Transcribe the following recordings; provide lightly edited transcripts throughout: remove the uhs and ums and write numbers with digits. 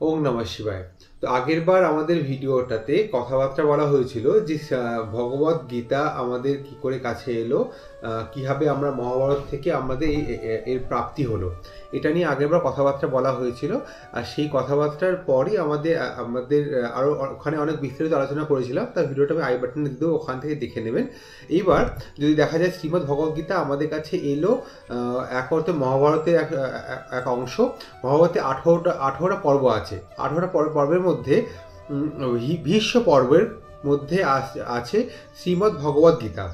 ওং নমঃ শিবায়। তো আগের বার আমাদের ভিডিওটাতে কথাবার্তা বলা হয়েছিল যে ভগবত গীতা আমাদের কি করে কাছে এলো, কিভাবে আমরা মহাভারত থেকে আমাদের এর প্রাপ্তি হলো, এটা নিয়ে আগের বার কথাবার্তা বলা হয়েছিল। আর সেই কথাবার্তার পরই আমাদের আমাদের আরও ওখানে অনেক বিস্তারিত আলোচনা করেছিলাম। তার ভিডিওটা আমি আই বাটনে দিয়ে দেবো, ওখান থেকে দেখে নেবেন। এইবার যদি দেখা যায় শ্রীমদ্ ভগবত গীতা আমাদের কাছে এলো এক অর্থে মহাভারতের এক অংশ। মহাভারতে 18টা পর্ব আছে। 18টা পর্বের মধ্যে ভীষ্ম পর্বের মধ্যে আছে শ্রীমদ্ ভগবত গীতা।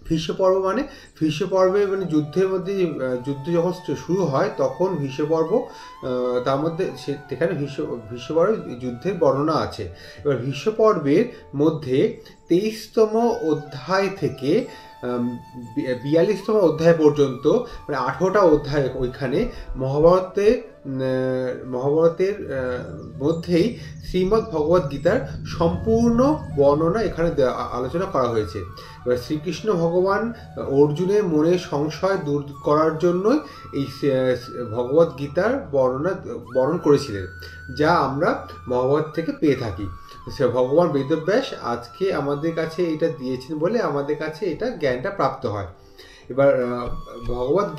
ভীষ্ম পর্ব মানে ভীষ্ম পর্বে মানে যুদ্ধের মধ্যে যুদ্ধ যখন শুরু হয় তখন ভীষ্ম পর্ব, তার মধ্যে সেখানে ভীষ্ম পর্বে যুদ্ধের বর্ণনা আছে। এবার ভীষ্ম পর্বের মধ্যে 23তম অধ্যায় থেকে 42তম অধ্যায় পর্যন্ত, মানে 18টা অধ্যায় ওইখানে মহাভারতের মধ্যেই শ্রীমদ্ ভগবত গীতার সম্পূর্ণ বর্ণনা এখানে আলোচনা করা হয়েছে। এবার শ্রীকৃষ্ণ ভগবান অর্জুনের মনের সংশয় দূর করার জন্যই এই ভগবত গীতার বর্ণন করেছিলেন, যা আমরা মহাভারত থেকে পেয়ে থাকি। ভগবান বেদব্যাস আজকে আমাদের কাছে এটা দিয়েছেন বলে আমাদের কাছে এটা জ্ঞানটা প্রাপ্ত হয়। এবার ভগবত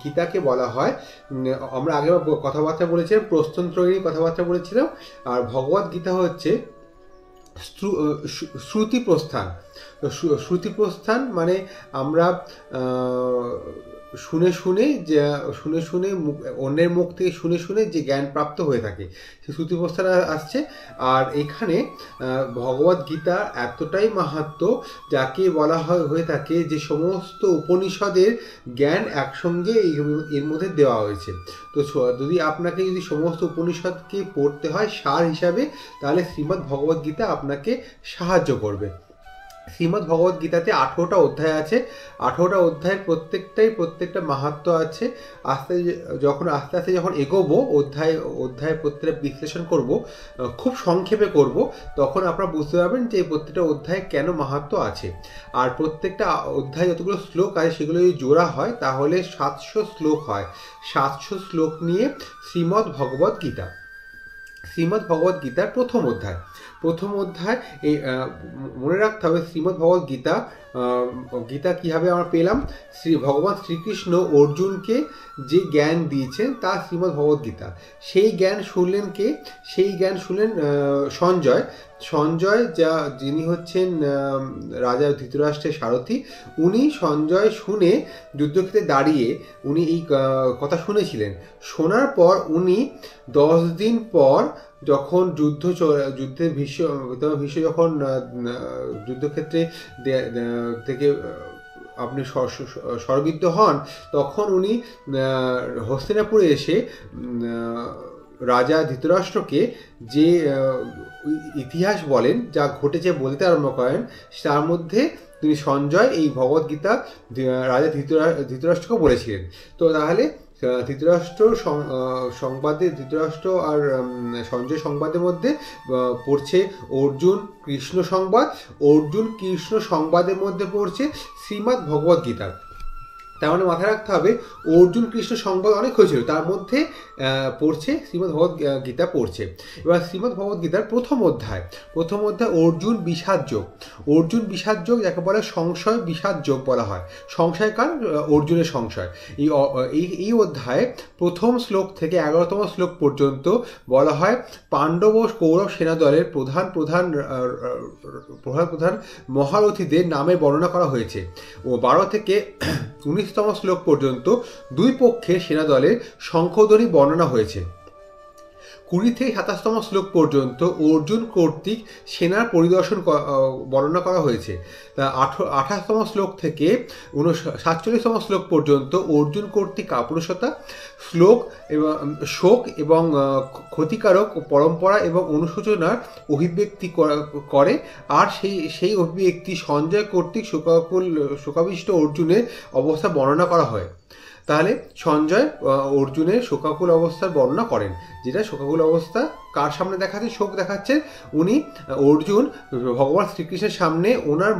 গীতাকে বলা হয়, আমরা আগে কথাবার্তা বলেছিলাম প্রস্তনত্রয়ীর কথাবার্তা বলেছিলাম। আর ভগবত গীতা হচ্ছে শ্রুতি প্রস্থান। শ্রুতি প্রস্থান মানে আমরা শুনে শুনে অন্যের মুখ থেকে শুনে যে জ্ঞান প্রাপ্ত হয়ে থাকে সে শ্রুতি প্রস্থান আসছে। আর এখানে ভগবত গীতা এতটাই মাহাত্ম্য, যাকে বলা হয়ে থাকে যে সমস্ত উপনিষদের জ্ঞান একসঙ্গে এর মধ্যে দেওয়া হয়েছে। তো যদি আপনাকে সমস্ত উপনিষদকে পড়তে হয় সার হিসাবে, তাহলে শ্রীমদ্ ভগবত গীতা আপনাকে সাহায্য করবে। শ্রীমদ্ ভগবত গীতাতে 18টা অধ্যায় আছে। 18টা অধ্যায়ের প্রত্যেকটা মাহাত্ম্য আছে। আস্তে আস্তে যখন এগোবো, অধ্যায় প্রত্যেকটা বিশ্লেষণ করব, খুব সংক্ষেপে করব, তখন আপনারা বুঝতে পারবেন যে প্রত্যেকটা অধ্যায়ে কেন মাহাত্ম্য আছে। আর প্রত্যেকটা অধ্যায় যতগুলো শ্লোক আছে সেগুলো যদি জোড়া হয় তাহলে 700 শ্লোক হয়। 700 শ্লোক নিয়ে শ্রীমদ্ ভগবত গীতা। শ্রীমদ্ ভগবত গীতার প্রথম অধ্যায় এই মনে রাখতে হবে। শ্রীমদ্ ভগবত গীতা কীভাবে আমরা পেলাম? ভগবান শ্রীকৃষ্ণ অর্জুনকে যে জ্ঞান দিয়েছেন তা শ্রীমদ্ ভগবত গীতা। সেই জ্ঞান শুনলেন কে? সেই জ্ঞান শুনলেন সঞ্জয়, যিনি হচ্ছেন রাজা ধৃতরাষ্ট্রের সারথি। উনি সঞ্জয় শুনে যুদ্ধক্ষেত্রে দাঁড়িয়ে উনি এই কথা শুনেছিলেন। শোনার পর উনি 10 দিন পর যখন ভীষ্ম যখন যুদ্ধক্ষেত্রে থেকে আপনি স্বর্গিত হন, তখন উনি হস্তিনাপুরে এসে রাজা ধৃতরাষ্ট্রকে যে ইতিহাস বলেন, যা ঘটেছে বলতে আরম্ভ করেন, তার মধ্যে তিনি সঞ্জয় এই ভগবত গীতা রাজা ধৃতরাষ্ট্রকে বলেছিলেন। তো তাহলে ধৃতরাষ্ট্র আর সঞ্জয় সংবাদের মধ্যে পড়ছে অর্জুন কৃষ্ণ সংবাদের মধ্যে পড়ছে শ্রীমদ্ ভগবত গীতা। তার মানে মাথায় রাখতে হবে অর্জুন কৃষ্ণ সংবাদ অনেক হয়েছিল, তার মধ্যে পড়ছে শ্রীমদ্ ভগবত গীতা পড়ছে। এবার শ্রীমদ্ ভগবত গীতার প্রথম অধ্যায় অর্জুন বিষাদ যোগ, যাকে বলে সংশয় বিষাদ যোগ বলা হয়। সংশয় কার? অর্জুনের সংশয়। এই অধ্যায়ে প্রথম শ্লোক থেকে 11তম শ্লোক পর্যন্ত বলা হয় পাণ্ডব ও কৌরব সেনাদলের প্রধান মহারথীদের নামে বর্ণনা করা হয়েছে। ও 12 থেকে 19তম শ্লোক পর্যন্ত দুই পক্ষের সেনাদলের শঙ্খধ্বনি বর্ণনা হয়েছে। 20 থেকে 27তম শ্লোক পর্যন্ত অর্জুন কর্তৃক সেনার পরিদর্শন বর্ণনা করা হয়েছে। 28তম শ্লোক থেকে 47তম শ্লোক পর্যন্ত অর্জুন কর্তৃক কাপুরুষতা, শোক এবং ক্ষতিকারক পরম্পরা এবং অনুশোচনার অভিব্যক্তি করে। আর সেই অভিব্যক্তি সঞ্জয় কর্তৃক শোকাবিষ্ট অর্জুনের অবস্থা বর্ণনা করা হয়। তাহলে সঞ্জয় অর্জুনের শোকাকুল অবস্থার বর্ণনা করেন, যেটা শোকাকুল অবস্থা কার সামনে দেখাচ্ছে? শোক দেখাচ্ছেন উনি অর্জুন ভগবান শ্রীকৃষ্ণের সামনে ওনার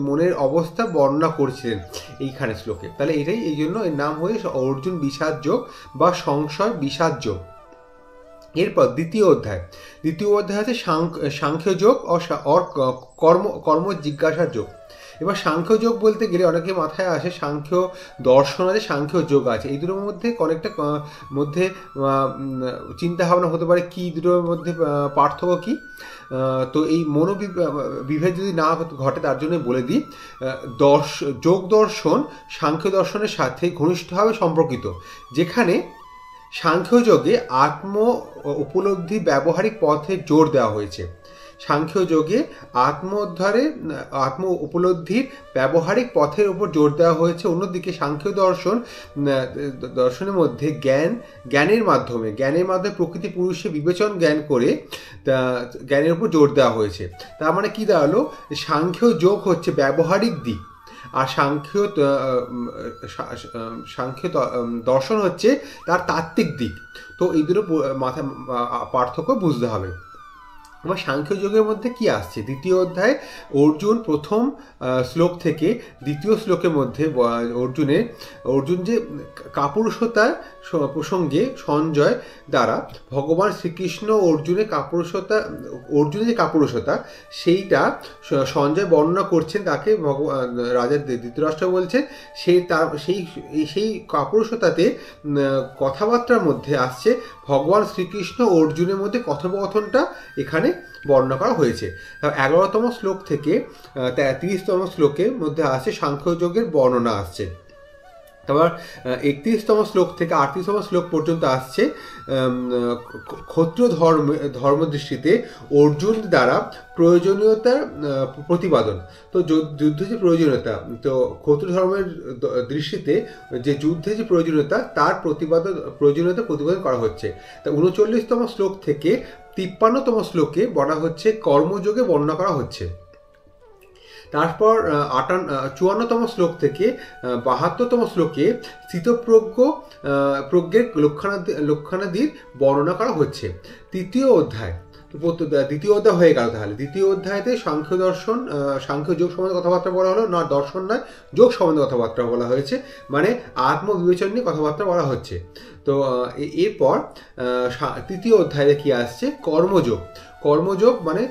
মনের অবস্থা বর্ণনা করছিলেন এইখানে শ্লোকে। তাহলে এই জন্য এর নাম হয়ে অর্জুন বিষাদ যোগ বা সংশয় বিষাদ যোগ। এরপর দ্বিতীয় অধ্যায় আছে সাংখ্যযোগ অর কর্ম জিজ্ঞাসার যোগ। এবার সাংখ্যযোগ বলতে গেলে অনেকে মাথায় আসে সাংখ্য দর্শন আছে, সাংখ্য যোগ আছে, এই দুটোর মধ্যে অনেকটা মধ্যে চিন্তা ভাবনা হতে পারে কি দুটোর মধ্যে পার্থক্য কি। তো এই বিভেদ যদি না ঘটে তার জন্য বলে দিই, যোগ দর্শন সাংখ্য দর্শনের সাথে ঘনিষ্ঠভাবে সম্পর্কিত, যেখানে সাংখ্যযোগে আত্ম উপলব্ধি ব্যবহারিক পথে জোর দেওয়া হয়েছে। সাংখ্যযোগে আত্ম উপলব্ধির ব্যবহারিক পথের উপর জোর দেওয়া হয়েছে। অন্যদিকে সাংখ্য দর্শনের মধ্যে জ্ঞানের মাধ্যমে প্রকৃতি পুরুষে বিবেচন জ্ঞানের উপর জোর দেওয়া হয়েছে। তার মানে কি দাঁড়ালো, সাংখ্য যোগ হচ্ছে ব্যবহারিক দিক, আর সাংখ্য দর্শন হচ্ছে তার তাত্ত্বিক দিক। তো এই দুটো পার্থক্য বুঝতে হবে। এবার সাংখ্যযোগের মধ্যে কি আসছে, দ্বিতীয় অধ্যায় অর্জুন প্রথম শ্লোক থেকে দ্বিতীয় শ্লোকের মধ্যে অর্জুন যে কাপুরুষতার প্রসঙ্গে সঞ্জয় দ্বারা ভগবান শ্রীকৃষ্ণ অর্জুনের যে কাপুরুষতা সেইটা সঞ্জয় বর্ণনা করছেন, তাকে রাজা ধৃতরাষ্ট্র বলছেন সেই কাপুরুষতাতে কথাবার্তার মধ্যে আসছে ভগবান শ্রীকৃষ্ণ অর্জুনের মধ্যে কথোপকথনটা এখানে বর্ণনা করা হয়েছে। 11তম শ্লোক থেকে 30তম শ্লোকের মধ্যে আছে সাংখ্যযোগের বর্ণনা আসছে। আবার 31তম শ্লোক থেকে 38তম শ্লোক পর্যন্ত আসছে ক্ষত্রিয় ধর্ম দৃষ্টিতে অর্জুন দ্বারা প্রয়োজনীয়তার প্রতিপাদন। তো যুদ্ধ যে প্রয়োজনীয়তা, তো ক্ষত্রিয় ধর্মের দৃষ্টিতে যে যুদ্ধে যে প্রয়োজনীয়তা তার প্রয়োজনীয়তা প্রতিপাদন করা হচ্ছে। তা 39তম শ্লোক থেকে 53তম শ্লোকে বলা হচ্ছে কর্মযোগে বর্ণনা করা হচ্ছে। তারপর 54তম শ্লোক থেকে 72তম শ্লোকে স্থিতপ্রজ্ঞের লক্ষণাদির বর্ণনা করা হচ্ছে। দ্বিতীয় অধ্যায় হয়ে গেল। তাহলে দ্বিতীয় অধ্যায়তে সাংখ্য যোগ সম্বন্ধে কথাবার্তা বলা হলো, না দর্শন নয় যোগ সম্বন্ধে কথাবার্তা বলা হয়েছে, মানে আত্মবিবেচন নিয়ে কথাবার্তা বলা হচ্ছে। তো এরপর তৃতীয় অধ্যায়ে কি আসছে, কর্মযোগ মানে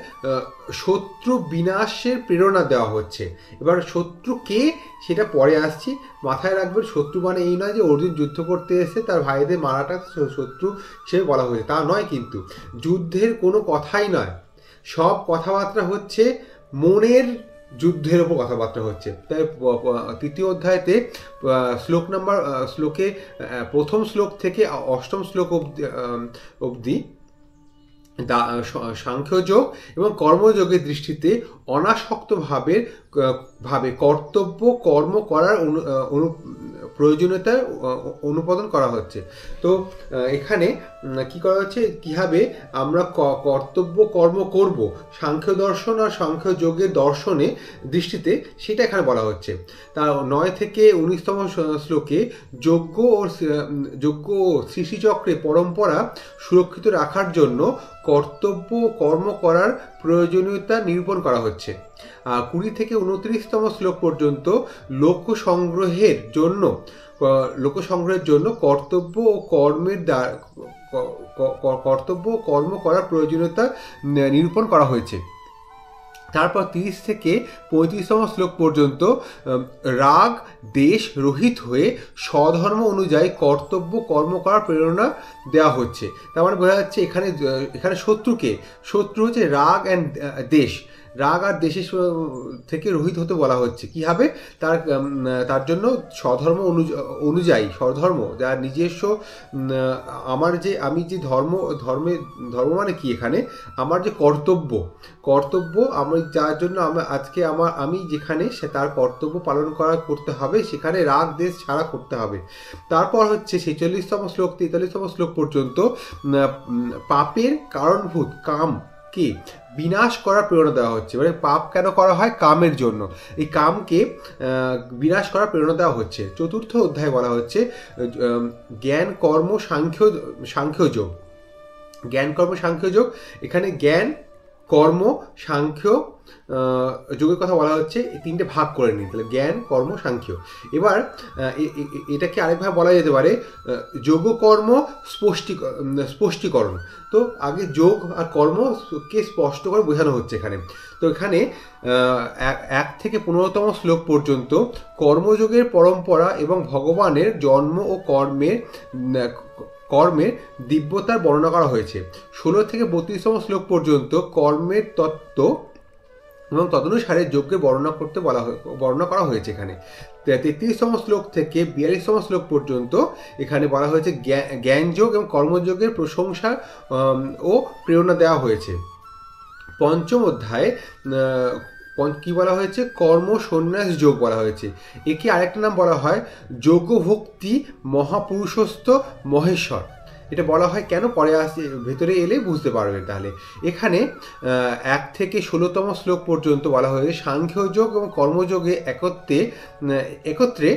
শত্রু বিনাশের প্রেরণা দেওয়া হচ্ছে। এবার শত্রু কে সেটা পরে আসছি, মাথায় রাখবেন শত্রু মানে এই নয় যে অর্জুন যুদ্ধ করতে এসে তার ভাইদের মারাটা শত্রু হিসেবে বলা হয়েছে, তা নয়। কিন্তু যুদ্ধের কোনো কথাই নয়, সব কথাবার্তা হচ্ছে মনের যুদ্ধের ওপর কথাবার্তা হচ্ছে। তাই তৃতীয় অধ্যায়তে শ্লোকে প্রথম শ্লোক থেকে 8ম শ্লোক অবধি সাংখ্যযোগ এবং কর্মযোগের দৃষ্টিতে অনাসক্ত ভাবে কর্তব্য কর্ম করার প্রয়োজনীয়তা অনুপাদন করা হচ্ছে। তো এখানে কি করা হচ্ছে, কিভাবে আমরা কর্তব্য কর্ম করব সাংখ্য দর্শন আর সাংখ্য যোগের দর্শনে দৃষ্টিতে, সেটা এখানে বলা হচ্ছে। তার 9 থেকে 19তম শ্লোকে যজ্ঞ ও সৃষ্টিচক্রে পরম্পরা সুরক্ষিত রাখার জন্য কর্তব্য কর্ম করার প্রয়োজনীয়তা নিরূপণ করা হচ্ছে। 20 থেকে 29তম শ্লোক পর্যন্ত লোক সংগ্রহের জন্য কর্তব্য ও কর্ম করার প্রয়োজনীয়তা নিরূপণ করা হয়েছে। তারপর 30 থেকে 35তম শ্লোক পর্যন্ত রাগ দেশ রহিত হয়ে স্বধর্ম অনুযায়ী কর্তব্য কর্ম করার প্রেরণা দেওয়া হচ্ছে। তার মানে বোঝা যাচ্ছে এখানে শত্রু হচ্ছে রাগ অ্যান্ড দেশ, রাগ আর দেশের থেকে রহিত হতে বলা হচ্ছে। কি হবে, তার জন্য স্বধর্ম অনুযায়ী যার নিজস্ব আমি যে ধর্ম মানে কি, এখানে আমার যে কর্তব্য আমি যার জন্য আমি যেখানে তার কর্তব্য পালন করতে হবে, সেখানে রাগ দেশ ছাড়া করতে হবে। তারপর হচ্ছে 46তম শ্লোক 43তম শ্লোক পর্যন্ত পাপের কারণভূত কামকে বিনাশ করার প্রেরণা দেওয়া হচ্ছে। মানে পাপ কেন করা হয়, কামের জন্য, এই কামকে বিনাশ করার প্রেরণা দেওয়া হচ্ছে। 4র্থ অধ্যায় বলা হচ্ছে জ্ঞান কর্ম সাংখ্যযোগ। এখানে জ্ঞান কর্ম, সাংখ্য যোগের কথা বলা হচ্ছে। এই তিনটে ভাগ করে নিই, তাহলে জ্ঞান, কর্ম, সাংখ্য। এবার এটাকে আরেকভাবে বলা যেতে পারে যোগ কর্ম স্পষ্টীকরণ। তো আগে যোগ আর কর্মকে স্পষ্ট করে বোঝানো হচ্ছে এখানে। তো এখানে 1 থেকে 15তম শ্লোক পর্যন্ত কর্মযোগের পরম্পরা এবং ভগবানের জন্ম ও কর্মের দিব্যতার বর্ণনা করা হয়েছে। 16 থেকে 32তম শ্লোক পর্যন্ত কর্মের তত্ত্ব এবং তদনুসারে যজ্ঞের বর্ণনা করা হয়েছে এখানে। 33তম শ্লোক থেকে 42তম শ্লোক পর্যন্ত এখানে বলা হয়েছে জ্ঞানযোগ এবং কর্মযোগের প্রশংসা ও প্রেরণা দেওয়া হয়েছে। 5ম অধ্যায়ে কি বলা হয়েছে? কর্ম সন্ন্যাস যোগ বলা হয়েছে। একে আরেকটা নাম বলা হয় যোগ ভক্তি মহাপুরুষস্থ মহেশ্বর। এটা বলা হয় কেন, পরে আসে, ভেতরে এলে বুঝতে পারবেন। তাহলে এখানে 1 থেকে 16তম শ্লোক পর্যন্ত বলা হয়েছে সাংখ্যযোগ এবং কর্মযোগে একত্রে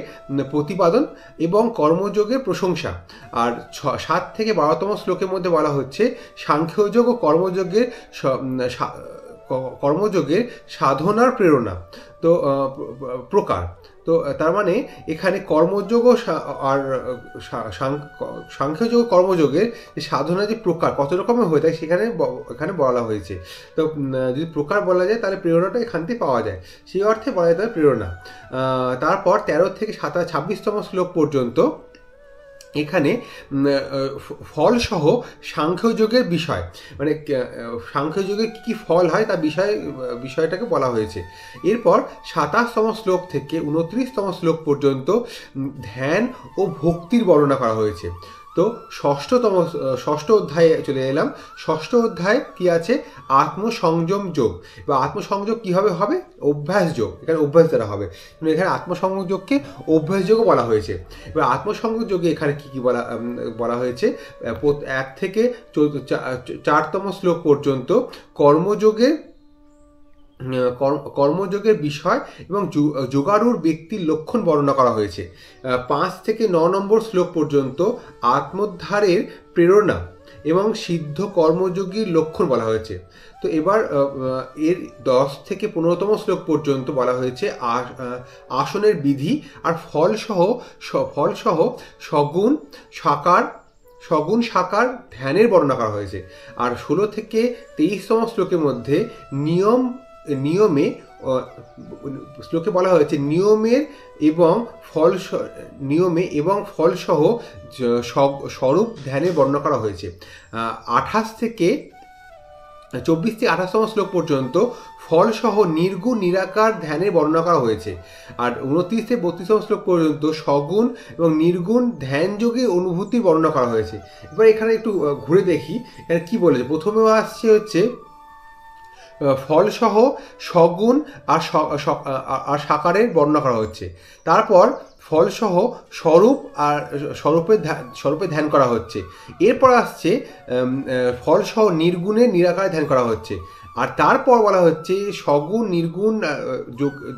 প্রতিপাদন এবং কর্মযোগের প্রশংসা। আর 7 থেকে 12তম শ্লোকের মধ্যে বলা হচ্ছে সাংখ্যযোগ ও কর্মযোগের সাধনার প্রেরণা তো প্রকার। তো তার মানে এখানে কর্মযোগ আর সাংখ্যযোগ কর্মযোগের যে সাধনা যে প্রকার কত রকমের হয়ে থাকে এখানে বলা হয়েছে। তো যদি প্রকার বলা যায় তাহলে প্রেরণাটা এখান থেকে পাওয়া যায়, সেই অর্থে বলা যায় তাহলে প্রেরণা। তারপর 13 থেকে 26তম শ্লোক পর্যন্ত এখানে ফলসহ সাংখ্যযোগের বিষয়, মানে সাংখ্যযোগের কী কী ফল হয় তার বিষয়টাকে বলা হয়েছে। এরপর 27তম শ্লোক থেকে 29তম শ্লোক পর্যন্ত ধ্যান ও ভক্তির বর্ণনা করা হয়েছে। তো ষষ্ঠ অধ্যায়ে চলে এলাম। ষষ্ঠ অধ্যায় কি আছে? আত্মসংযম যোগ বা আত্মসংযোগ কীভাবে হবে? অভ্যাস যোগ। এখানে অভ্যাস দ্বারা হবে, কিন্তু এখানে আত্মসংযোগ যোগকে অভ্যাস যোগও বলা হয়েছে। এবার আত্মসংযোগ যোগে এখানে কী কী বলা হয়েছে? 1 থেকে 4তম শ্লোক পর্যন্ত কর্মযোগের বিষয় এবং যোগারূঢ় ব্যক্তির লক্ষণ বর্ণনা করা হয়েছে। 5 থেকে 9 নম্বর শ্লোক পর্যন্ত আত্মোদ্ধারের প্রেরণা এবং সিদ্ধ কর্মযোগীর লক্ষণ বলা হয়েছে। তো এবার এর 10 থেকে 15তম শ্লোক পর্যন্ত বলা হয়েছে আসনের বিধি আর ফলসহ সগুণ সাকার ধ্যানের বর্ণনা করা হয়েছে। আর 16 থেকে 23তম শ্লোকের মধ্যে শ্লোকে বলা হয়েছে নিয়মে এবং ফলসহ স্বরূপ ধ্যানের বর্ণনা করা হয়েছে। 24 থেকে 28তম শ্লোক পর্যন্ত ফলসহ নির্গুণ নিরাকার ধ্যানের বর্ণনা করা হয়েছে। আর 29 থেকে 32তম শ্লোক পর্যন্ত সগুণ এবং নির্গুণ ধ্যান যোগে অনুভূতির বর্ণনা করা হয়েছে। এবার এখানে একটু ঘুরে দেখি এখানে কি বলেছে। প্রথমে আসছে ফলসহ সগুণ আর সাকারের বর্ণনা করা হচ্ছে। তারপর ফলসহ স্বরূপে ধ্যান করা হচ্ছে। এরপর আসছে ফলসহ নির্গুণের নিরাকারে ধ্যান করা হচ্ছে। আর তারপর বলা হচ্ছে সগুণ নির্গুণ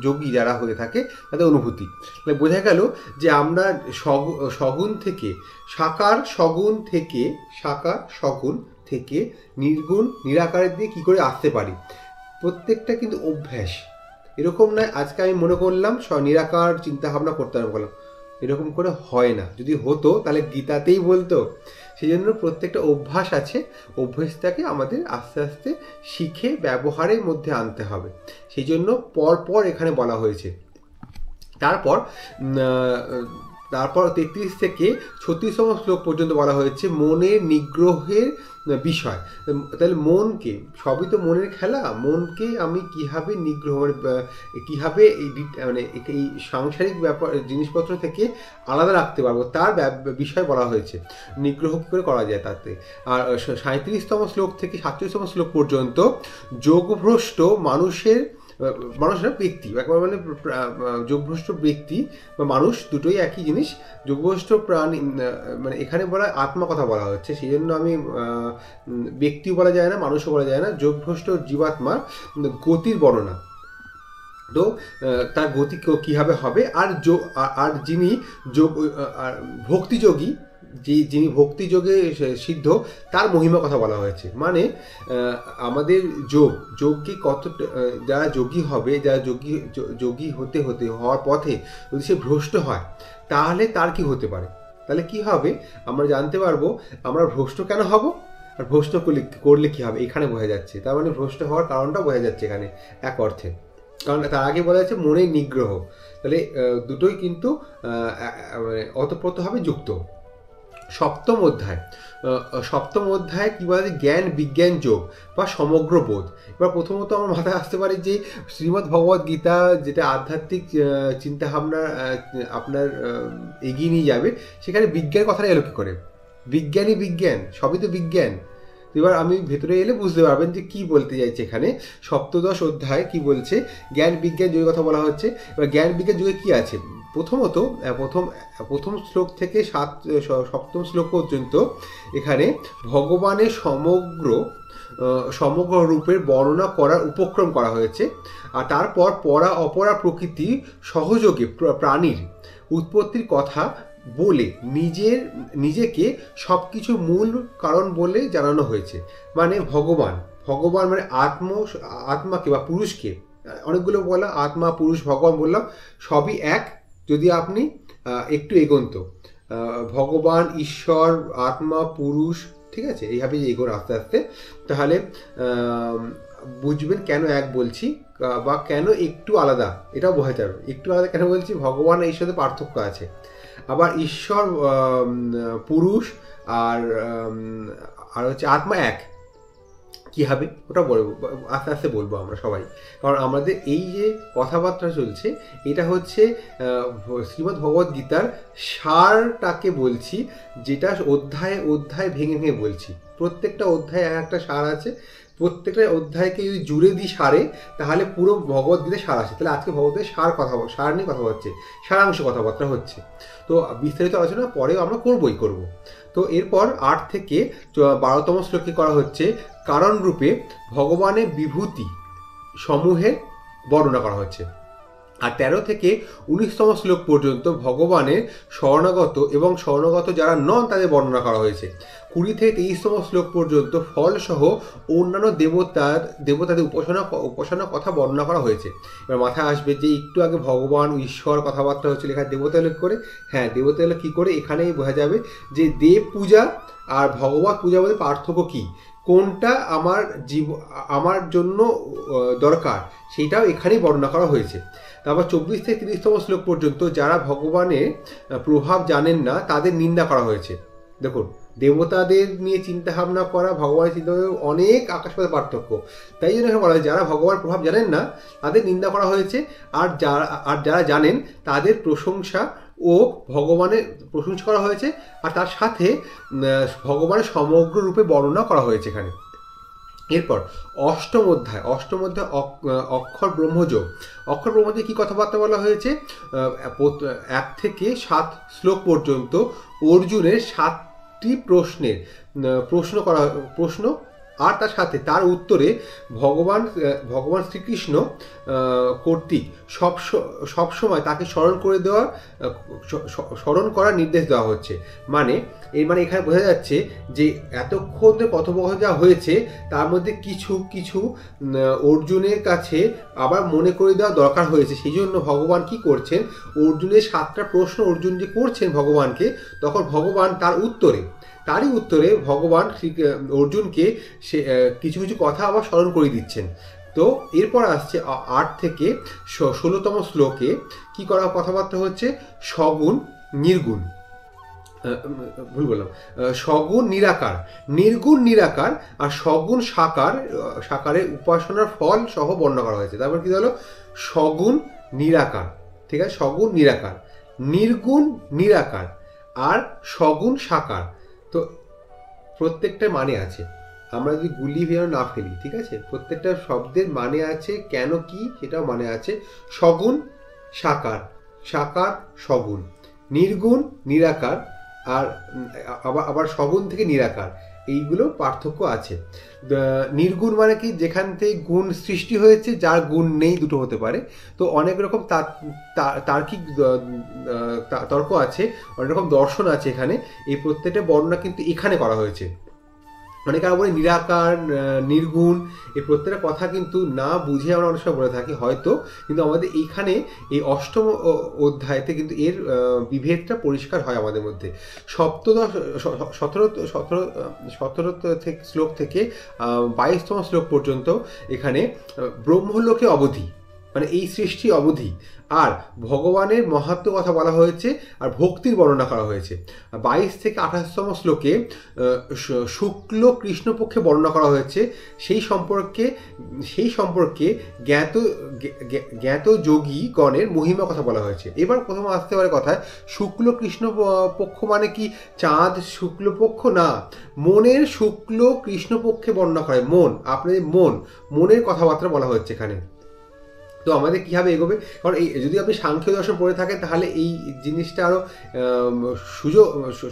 যোগী যারা হয়ে থাকে তাদের অনুভূতি। বোঝা গেল যে আমরা সগুণ থেকে সাকার, সগুণ থেকে নির্গুণ নিরাকারের দিয়ে কী করে আসতে পারি। প্রত্যেকটা কিন্তু অভ্যাস, এরকম নয় আজকে আমি মনে করলাম নিরাকার চিন্তা ভাবনা করতে পারলাম, এরকম করে হয় না। যদি হতো তাহলে গীতাতেই বলতো। সেই জন্য প্রত্যেকটা অভ্যাস আছে, অভ্যাসটাকে আমাদের আস্তে আস্তে শিখে ব্যবহারের মধ্যে আনতে হবে। সেই জন্য পর এখানে বলা হয়েছে। তারপর 33 থেকে 36তম শ্লোক পর্যন্ত বলা হয়েছে মনের নিগ্রহের বিষয়। তাহলে মনকে, সবই তো মনের খেলা, মনকে আমি কিভাবে নিগ্রহ কিভাবে এই সাংসারিক ব্যাপার জিনিসপত্র থেকে আলাদা রাখতে পারবো তার বিষয় বলা হয়েছে। নিগ্রহ কী করে করা যায় তাতে। আর 37তম শ্লোক থেকে 37তম শ্লোক পর্যন্ত যোগভ্রষ্ট মানুষের ব্যক্তি, একবার মানে যোগভ্রষ্ট ব্যক্তি বা মানুষ দুটোই একই জিনিস। যোগভ্রষ্ট প্রাণী মানে এখানে বলা আত্মা কথা বলা হচ্ছে, সেই জন্য আমি ব্যক্তিও বলা যায় না, মানুষও বলা যায় না। যোগভ্রষ্ট জীবাত্মার গতির বর্ণনা, তো তার গতি কীভাবে হবে। আর যিনি ভক্তিযোগী যিনি ভক্তিযোগে সিদ্ধ তার মহিমা কথা বলা হয়েছে। মানে আমাদের যোগকে কত, যারা যোগী হবে, যারা যোগী হতে হওয়ার পথে যদি সে ভ্রষ্ট হয় তাহলে তার কি হতে পারে, তাহলে কি হবে আমরা জানতে পারবো। আমরা ভ্রষ্ট কেন হব আর ভ্রষ্ট করলে কি হবে এখানে বোঝা যাচ্ছে। তার মানে ভ্রষ্ট হওয়ার কারণটা বোঝা যাচ্ছে এখানে এক অর্থে। কারণ তার আগে বলা যাচ্ছে মনের নিগ্রহ, তাহলে দুটোই কিন্তু ওতপ্রোতভাবে যুক্ত। সপ্তম অধ্যায় কি বলে, জ্ঞান বিজ্ঞান যোগ বা সমগ্র বোধ। এবার প্রথমত আমার মাথায় আসতে পারে যে শ্রীমদ্ ভগবদ গীতা যেটা আধ্যাত্মিক চিন্তাভাবনা আপনার এগিয়ে নিয়ে যাবে, সেখানে বিজ্ঞান কথাটা এলো কি করে? বিজ্ঞানই বিজ্ঞান, সবই তো বিজ্ঞান। এবার আমি ভেতরে এলে বুঝতে পারবেন যে কি বলতে চাইছে এখানে। সপ্তদশ অধ্যায় কি বলছে, জ্ঞান বিজ্ঞান যুগের কথা বলা হচ্ছে। এবার জ্ঞান বিজ্ঞান যুগে কি আছে, প্রথমত প্রথম শ্লোক থেকে সপ্তম শ্লোক পর্যন্ত এখানে ভগবানের সমগ্র রূপের বর্ণনা করার উপক্রম করা হয়েছে। আর তারপর পরা অপরা প্রকৃতি সহযোগে প্রাণীর উৎপত্তির কথা বলে নিজেকে সবকিছু মূল কারণ বলে জানানো হয়েছে। মানে ভগবান মানে আত্মাকে বা পুরুষকে, অনেকগুলো বলা, আত্মা পুরুষ ভগবান বললাম, সবই এক। যদি আপনি একটু এগোন্ত, ভগবান ঈশ্বর আত্মা পুরুষ, ঠিক আছে, এইভাবে এগোন আস্তে আস্তে, তাহলে বুঝবেন কেন এক বলছি বা কেন একটু আলাদা, এটাও বোঝাতে হবে। একটু আলাদা কেন বলছি, ভগবান আর ঈশ্বরের পার্থক্য আছে। আবার ঈশ্বর পুরুষ আর হচ্ছে আত্মা এক, কি হবে ওটা বলবো আস্তে আস্তে, বলবো আমরা সবাই। কারণ আমাদের এই যে কথাবার্তা চলছে এটা হচ্ছে শ্রীমদ্ ভগবদ গীতার সারটাকে বলছি, যেটা অধ্যায় ভেঙে বলছি। প্রত্যেকটা অধ্যায়ে একটা সার আছে, প্রত্যেকটা অধ্যায়কে যদি জুড়ে দিই সারে, তাহলে পুরো ভগবদ গীতায় সার আসে। তাহলে আজকে ভগবতের সার নিয়ে কথা হচ্ছে, সারাংশ কথাবার্তা হচ্ছে। তো বিস্তারিত আলোচনা পরেও আমরা করব। তো এরপর 8 থেকে 12তম শ্লোকে করা হচ্ছে কারণ রূপে ভগবানের বিভূতি সমূহের বর্ণনা করা হচ্ছে। আর 13 থেকে 19তম শ্লোক পর্যন্ত ভগবানের শরণাগত যারা নন তাদের বর্ণনা করা হয়েছে। 20 থেকে 23তম শ্লোক পর্যন্ত ফলসহ অন্যান্য দেবতাদের উপাসনার কথা বর্ণনা করা হয়েছে। এবার মাথায় আসবে যে একটু আগে ভগবান ঈশ্বর কথাবার্তা হচ্ছিল, এখানে দেবতা এলো করে। হ্যাঁ, দেবতা এলো কী করে, এখানেই বোঝা যাবে যে দেব পূজা আর ভগবত পূজার মধ্যে পার্থক্য কী, কোনটা আমার জন্য দরকার, সেটাও এখানেই বর্ণনা করা হয়েছে। তারপর 24 থেকে 30তম শ্লোক পর্যন্ত যারা ভগবানের প্রভাব জানেন না তাদের নিন্দা করা হয়েছে। দেখুন, দেবতাদের নিয়ে চিন্তাভাবনা করা, ভগবানের চিন্তাভাবনা অনেক আকাশপাতাল পার্থক্য। তাই জন্য এখানে বলা হয় যারা ভগবানের প্রভাব জানেন না তাদের নিন্দা করা হয়েছে, আর যারা জানেন তাদের প্রশংসা ও ভগবানের প্রশংসা করা হয়েছে, আর তার সাথে ভগবানের সমগ্র রূপে বর্ণনা করা হয়েছে এখানে। এরপর অষ্টম অধ্যায় অক্ষর ব্রহ্মযোগ। অক্ষর ব্রহ্মযোগে কি কথাবার্তা বলা হয়েছে, 1 থেকে 7 শ্লোক পর্যন্ত অর্জুনের 7টি প্রশ্ন আর তার সাথে তার উত্তরে ভগবান শ্রীকৃষ্ণ কর্তৃক সবসময় তাকে স্মরণ করার নির্দেশ দেওয়া হচ্ছে। মানে এখানে বোঝা যাচ্ছে যে এতক্ষণ কথোপকথন যা হয়েছে তার মধ্যে কিছু অর্জুনের কাছে আবার মনে করে দেওয়া দরকার হয়েছে। সেই জন্য ভগবান কি করছেন, অর্জুনের 7টা প্রশ্ন অর্জুন যে করছেন ভগবানকে, তখন ভগবান তারই উত্তরে ভগবান অর্জুনকে সে কিছু কথা আবার স্মরণ করে দিচ্ছেন। তো এরপর আসছে 8 থেকে 16তম শ্লোকে কি করা কথাবার্তা হচ্ছে, সগুণ নির্গুণ, সগুণ নিরাকার, নির্গুণ নিরাকার আর সগুণ সাকারের উপাসনার ফল সহ বর্ণনা করা হয়েছে। তারপর কি হলো, সগুণ নিরাকার, ঠিক আছে, সগুণ নিরাকার, নির্গুণ নিরাকার আর সগুণ সাকার। তো প্রত্যেকটার মানে আছে, আমরা যদি গুলিয়ে যেন না ফেলি, ঠিক আছে, প্রত্যেকটা শব্দের মানে আছে, কেন কি সেটাও মানে আছে। সগুণ সাকার, সগুণ, নির্গুণ নিরাকার, আর আবার সগুণ থেকে নিরাকার, এইগুলো পার্থক্য আছে। নির্গুণ মানে কি, যেখান থেকে গুণ সৃষ্টি হয়েছে, যার গুণ নেই, দুটো হতে পারে। তো অনেক রকম তার্কিক তর্ক আছে, অনেক রকম দর্শন আছে এখানে। এই প্রত্যেকটা বর্ণনা কিন্তু এখানে করা হয়েছে। অনেকে আরো বলে নিরাকার, নির্গুণ, এই প্রত্যেকটা কথা কিন্তু না বুঝে আমরা অনেক সময় বলে থাকি হয়তো, কিন্তু আমাদের এইখানে এই অষ্টম অধ্যায়তে কিন্তু এর বিভেদটা পরিষ্কার হয় আমাদের মধ্যে। সপ্তদশ 17 থেকে শ্লোক থেকে 22তম শ্লোক পর্যন্ত এখানে ব্রহ্মলোকে অবধি, মানে এই সৃষ্টি অবধি, আর ভগবানের মাহাত্ম্য কথা বলা হয়েছে, আর ভক্তির বর্ণনা করা হয়েছে। 22 থেকে 28তম শ্লোকে শুক্ল কৃষ্ণপক্ষে বর্ণনা করা হয়েছে, সেই সম্পর্কে জ্ঞাত যোগীগণের মহিমা কথা বলা হয়েছে। এবার প্রথম আসতে পারে কথায়, শুক্ল কৃষ্ণ পক্ষ মানে কি চাঁদ শুক্লপক্ষ না, মনের শুক্ল কৃষ্ণপক্ষে বর্ণনা করে। মন, আপনাদের মনের কথাবার্তা বলা হচ্ছে এখানে। তো আমাদের কীভাবে এগোবে, কারণ এই যদি আপনি সাংখ্য দর্শন পড়ে থাকেন তাহলে এই জিনিসটা আরও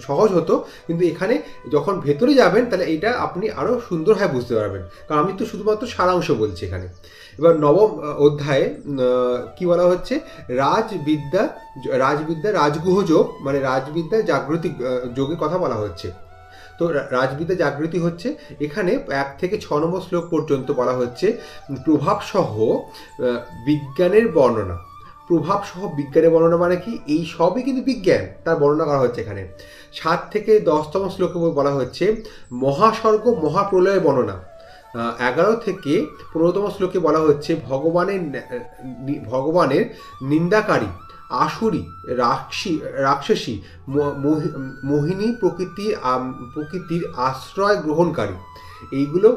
সহজ হতো, কিন্তু এখানে যখন ভেতরে যাবেন তাহলে এটা আপনি আরও সুন্দরভাবে বুঝতে পারবেন, কারণ আমি তো শুধুমাত্র সারাংশ বলছি এখানে। এবার নবম অধ্যায়ে কি বলা হচ্ছে, রাজবিদ্যা রাজগুহ যোগ, মানে রাজবিদ্যা জাগৃতি যোগের কথা বলা হচ্ছে। তো রাজবিদ্যা জাগৃতি হচ্ছে এখানে 1 থেকে 6 নম্বর শ্লোক পর্যন্ত বলা হচ্ছে প্রভাবসহ বিজ্ঞানের বর্ণনা। প্রভাবসহ বিজ্ঞানের বর্ণনা মানে কি, এই সবই কিন্তু বিজ্ঞান, তার বর্ণনা করা হচ্ছে এখানে। 7 থেকে 10তম শ্লোকে বলা হচ্ছে মহাসর্গ মহাপ্রলয়ের বর্ণনা। 11 থেকে 15তম শ্লোকে বলা হচ্ছে ভগবানের নিন্দাকারী আসুরি রাক্ষসী মোহিনী প্রকৃতির আশ্রয় গ্রহণকারী, এইগুলো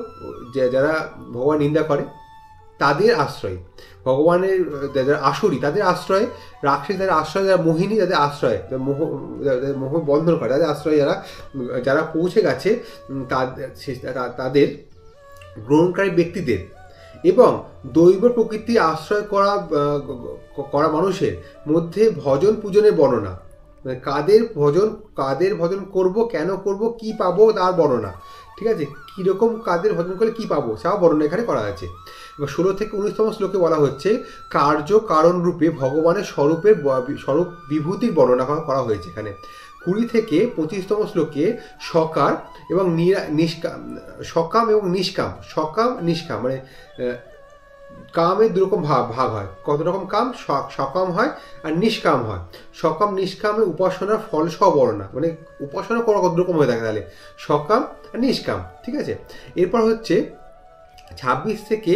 যারা ভগবান নিন্দা করে তাদের আশ্রয়, ভগবানের যারা আসুরি তাদের আশ্রয়, রাক্ষসী তাদের আশ্রয়, যারা মোহিনী তাদের আশ্রয়, মোহ বন্ধন করে তাদের আশ্রয়, যারা পৌঁছে গেছে তাদের গ্রহণকারী ব্যক্তিদের, এবং দৈব প্রকৃতি আশ্রয় করা মানুষের মধ্যে ভজন পূজনের বর্ণনা, কাদের ভজন করব, কেন করব, কি পাবো তার বর্ণনা। ঠিক আছে, কীরকম কাদের ভজন করলে কি পাবো তাও বর্ণনা এখানে করা আছে। এবার 16 থেকে 19তম শ্লোকে বলা হচ্ছে কার্য কারণ রূপে ভগবানের স্বরূপ বিভূতির বর্ণনা করা হয়েছে এখানে। 20 থেকে 25তম শ্লোকে সকাম এবং নিষ্কাম, মানে কামের দুরকম ভাগ হয়। কত রকম কাম, সকাম হয় আর নিষ্কাম হয়। সকাম নিষ্কামে উপাসনার ফল সহ বর্ণনা, মানে উপাসনা করা কত রকম হয়ে থাকে তাহলে, সকাম আর নিষ্কাম। ঠিক আছে, এরপর হচ্ছে 26 থেকে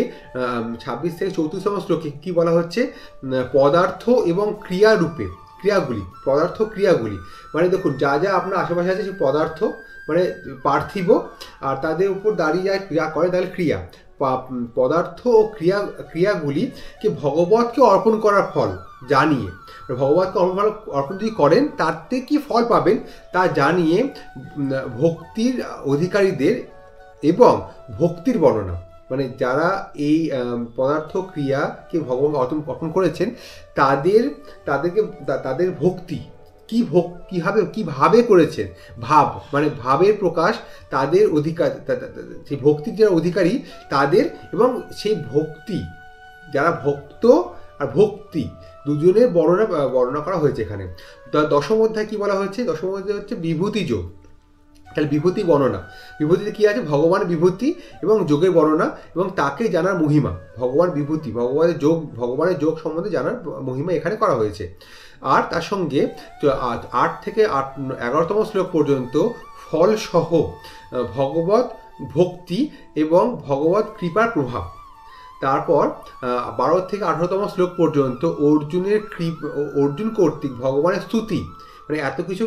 34তম শ্লোকে কি বলা হচ্ছে, পদার্থ এবং ক্রিয়াগুলি, মানে দেখুন যা যা আপনার আশেপাশে আছে সেই পদার্থ, মানে পার্থিব, আর তাদের উপর দাঁড়িয়ে যায় ক্রিয়া করে, তাহলে ক্রিয়া, পদার্থ ও ক্রিয়াগুলিকে ভগবতকে অর্পণ করার ফল জানিয়ে, ভগবতকে অর্পণ যদি করেন তাতে কি ফল পাবেন তা জানিয়ে ভক্তির অধিকারীদের এবং ভক্তির বর্ণনা, মানে যারা এই পদার্থ ক্রিয়াকে ভগবান অর্পণ করেছেন তাদের ভক্তি কিভাবে করেছেন, মানে ভাবের প্রকাশ, তাদের অধিকার, সেই ভক্তির যারা অধিকারী তাদের, এবং সেই ভক্তি, যারা ভক্ত আর ভক্তি দুজনের বর্ণনা করা হয়েছে এখানে। দশম অধ্যায় কি বলা হয়েছে, দশম অধ্যায় হচ্ছে বিভূতি যোগ। তাহলে বিভূতি বর্ণনা, বিভূতিতে কি আছে, ভগবানের বিভূতি এবং যোগের বর্ণনা এবং তাকে জানার মহিমা, ভগবানের যোগ সম্বন্ধে জানার মহিমা এখানে করা হয়েছে। আর তার সঙ্গে 8 থেকে 11তম শ্লোক পর্যন্ত ফলসহ ভগবত ভক্তি এবং ভগবত কৃপার প্রভাব। তারপর 12 থেকে 18তম শ্লোক পর্যন্ত অর্জুন কর্তৃক ভগবানের স্তুতি, মানে এত কিছু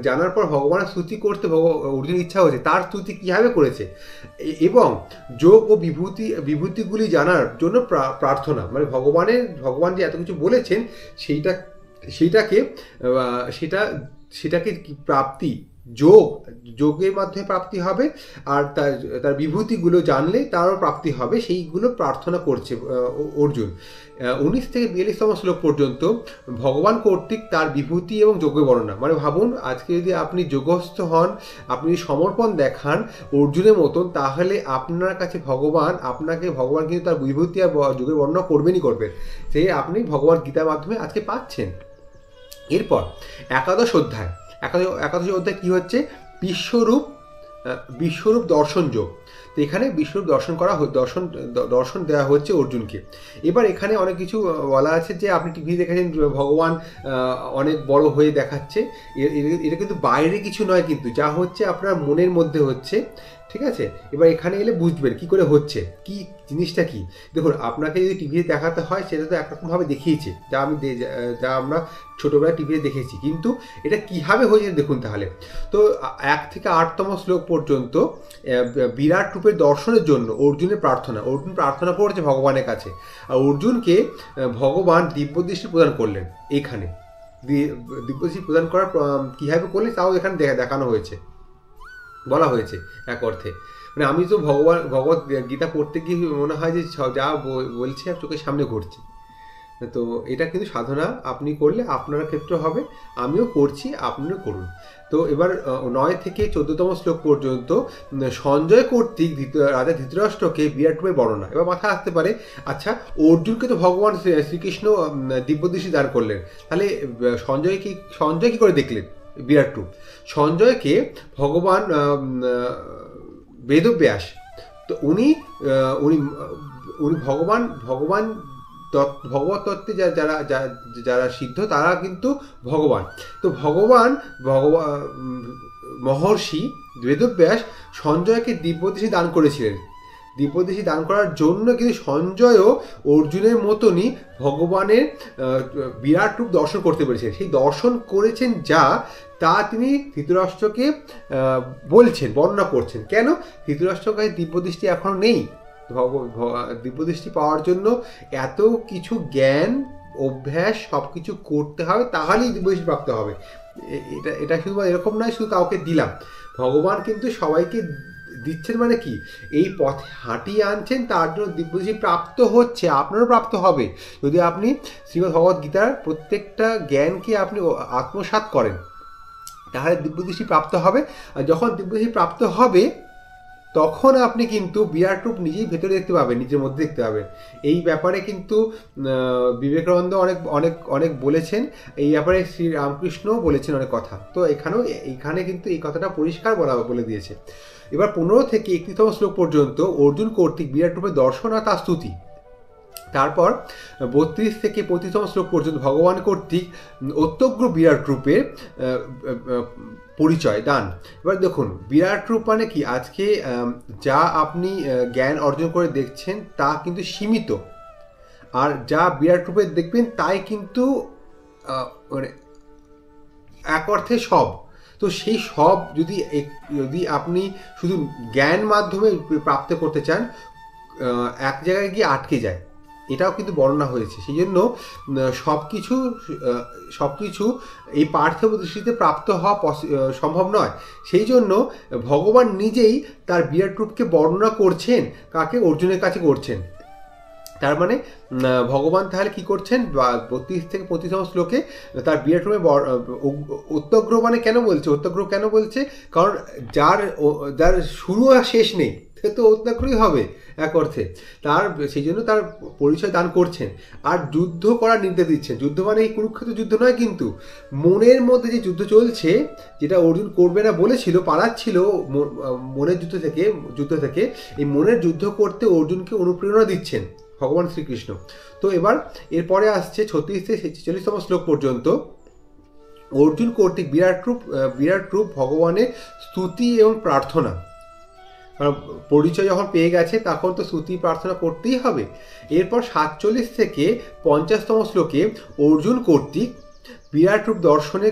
জানার পর ভগবানের স্তুতি করতে অর্জুনের ইচ্ছা হয়েছে, তার স্তুতি কীভাবে করেছে, এবং যোগ ও বিভূতিগুলি জানার জন্য প্রার্থনা, মানে ভগবান যে এত কিছু বলেছেন সেটাকে প্রাপ্তি যোগ, যোগের মাধ্যমে প্রাপ্তি হবে, আর তার তার বিভূতিগুলো জানলে তারও প্রাপ্তি হবে, সেইগুলো প্রার্থনা করছে অর্জুন। 19 থেকে 42তম শ্লোক পর্যন্ত ভগবান কর্তৃক তার বিভূতি এবং যোগ্য বর্ণনা। মানে ভাবুন, আজকে যদি আপনি যোগস্থ হন, আপনি সমর্পণ দেখান অর্জুনের মতন, তাহলে আপনার কাছে ভগবান কিন্তু তার বিভূতি আর যোগের বর্ণনা করবেনই করবেন, সেই আপনি ভগবান গীতার মাধ্যমে আজকে পাচ্ছেন। এরপর একাদশ অধ্যায় কি হচ্ছে? বিশ্বরূপ দর্শন যোগ। তো এখানে বিশ্বরূপ দর্শন দেওয়া হচ্ছে অর্জুনকে। এবার এখানে অনেক কিছু বলা আছে যে আপনি টিভি দেখেছেন ভগবান অনেক বড় হয়ে দেখাচ্ছে, এটা কিন্তু বাইরে কিছু নয়, কিন্তু যা হচ্ছে আপনার মনের মধ্যে হচ্ছে, ঠিক আছে? এবার এখানে এলে বুঝবেন কি করে হচ্ছে, কি জিনিসটা কি। দেখুন, আপনাকে যদি টিভিতে দেখাতে হয় সেটা তো একরকমভাবে দেখিয়েছে, যা আমরা ছোটোবেলায় টিভিতে দেখেছি, কিন্তু এটা কীভাবে হয়েছে দেখুন তাহলে। তো 1 থেকে 8তম শ্লোক পর্যন্ত বিরাট রূপের দর্শনের জন্য অর্জুন প্রার্থনা করেছে ভগবানের কাছে, আর অর্জুনকে ভগবান দিব্যদৃষ্টি প্রদান করলেন। এখানে দিব্যদৃষ্টি প্রদান করার কীভাবে করলে তাও এখানে দেখানো হয়েছে, বলা হয়েছে এক অর্থে। মানে আমি তো ভগবত গীতা পড়তে গিয়ে মনে হয় যে যা বলছে চোখের সামনে ঘটছে। তো এটা কিন্তু সাধনা আপনি করলে আপনার ক্ষেত্রে হবে, আমিও করছি, আপনিও করুন। তো এবার 9 থেকে 14তম শ্লোক পর্যন্ত সঞ্জয় কর্তৃক রাজা ধৃতরাষ্ট্রকে বিরাট রূপের বর্ণনা। এবার মাথায় আসতে পারে, আচ্ছা অর্জুনকে তো ভগবান শ্রীকৃষ্ণ দিব্যদৃষ্টি দান করলেন, তাহলে সঞ্জয় কি করে দেখলেন বিরাট রূপ? সঞ্জয়কে ভগবান বেদব্যাস, তো উনি ভগবত তত্ত্বে যারা সিদ্ধ তারা কিন্তু ভগবান। তো মহর্ষি বেদব্যাস সঞ্জয়কে দিব্যদৃষ্টি দান করেছিলেন। দিব্যদৃষ্টি দান করার জন্য কিন্তু সঞ্জয়ও অর্জুনের মতনই ভগবানের বিরাট রূপ দর্শন করতে পেরেছেন। সেই দর্শন করেছেন তা তিনি ধৃতরাষ্ট্রকে বর্ণনা করছেন। কেন? ধৃতরাষ্ট্রের কাছে দিব্যদৃষ্টি এখনো নেই। দিব্যদৃষ্টি পাওয়ার জন্য এত কিছু জ্ঞান অভ্যাস সব কিছু করতে হবে, তাহলেই দিব্যদৃষ্টি প্রাপ্ত হবে। এটা শুধু এরকম নয় শুধু কাউকে দিলাম, ভগবান কিন্তু সবাইকে দিচ্ছেন। মানে কি, এই পথে হাঁটিয়ে আনছেন, তার জন্য দিব্যদৃষ্টি প্রাপ্ত হচ্ছে, আপনারও প্রাপ্ত হবে যদি আপনি শ্রীমদ্ ভগবদ গীতার প্রত্যেকটা জ্ঞানকে আপনি আত্মসাৎ করেন, তাহলে দিব্যদৃষ্টি প্রাপ্ত হবে। আর যখন দিব্যদৃষ্টি প্রাপ্ত হবে তখন আপনি কিন্তু বিরাট রূপ নিজেই ভেতরে দেখতে পাবেন, নিজের মধ্যে দেখতে পাবেন। এই ব্যাপারে কিন্তু বিবেকানন্দ অনেক বলেছেন, এই ব্যাপারে শ্রী রামকৃষ্ণও বলেছেন অনেক কথা। তো এখানে কিন্তু এই কথাটা পরিষ্কার বলে দিয়েছে। এবার 15 থেকে 31তম শ্লোক পর্যন্ত অর্জুন কর্তৃক বিরাট রূপের দর্শন আর তার স্তুতি। তারপর 32 থেকে 35তম শ্লোক পর্যন্ত ভগবান কর্তৃক অত্যগ্র বিরাট রূপের পরিচয় দান। এবার দেখুন, বিরাট রূপ মানে কি, আজকে যা আপনি জ্ঞান অর্জন করে দেখছেন তা কিন্তু সীমিত, আর যা বিরাট রূপে দেখবেন তাই কিন্তু মানে এক অর্থে সব। তো সেই সব যদি আপনি শুধু জ্ঞান মাধ্যমে প্রাপ্ত করতে চান, এক জায়গায় গিয়ে আটকে যায়, এটাও কিন্তু বর্ণনা হয়েছে। সেই জন্য সব কিছু এই পার্থিব দৃষ্টিতে প্রাপ্ত হওয়া সম্ভব নয়। সেই জন্য ভগবান নিজেই তার বিরাট রূপকে বর্ণনা করছেন, কাকে? অর্জুনের কাছে করছেন। তার মানে ভগবান তাহলে কি করছেন? 32 থেকে 35তম শ্লোকে তার বিরাট রূপে অত্যগ্র মানে কেন বলছে? কারণ যার শুরু আর শেষ নেই, সে তো অত্যগ্রই হবে এক অর্থে। সেই জন্য তার পরিচয় দান করছেন, আর যুদ্ধ করার নির্দেশ দিচ্ছেন। যুদ্ধ মানে এই কুরুক্ষেত্র যুদ্ধ নয়, কিন্তু মনের মধ্যে যে যুদ্ধ চলছে, যেটা অর্জুন করবে না বলেছিল, পালাচ্ছিল মনের যুদ্ধ থেকে, এই মনের যুদ্ধ করতে অর্জুনকে অনুপ্রেরণা দিচ্ছেন ভগবান শ্রীকৃষ্ণ। তো এরপরে আসছে 36 থেকে 46তম শ্লোক পর্যন্ত অর্জুন কর্তৃক বিরাট রূপ ভগবানের স্তুতি এবং প্রার্থনা। কারণ পরিচয় যখন পেয়ে গেছে তখন তো স্তুতি প্রার্থনা করতেই হবে। এরপর 47 থেকে 50তম শ্লোকে অর্জুন কর্তৃক বিরাট রূপ দর্শনে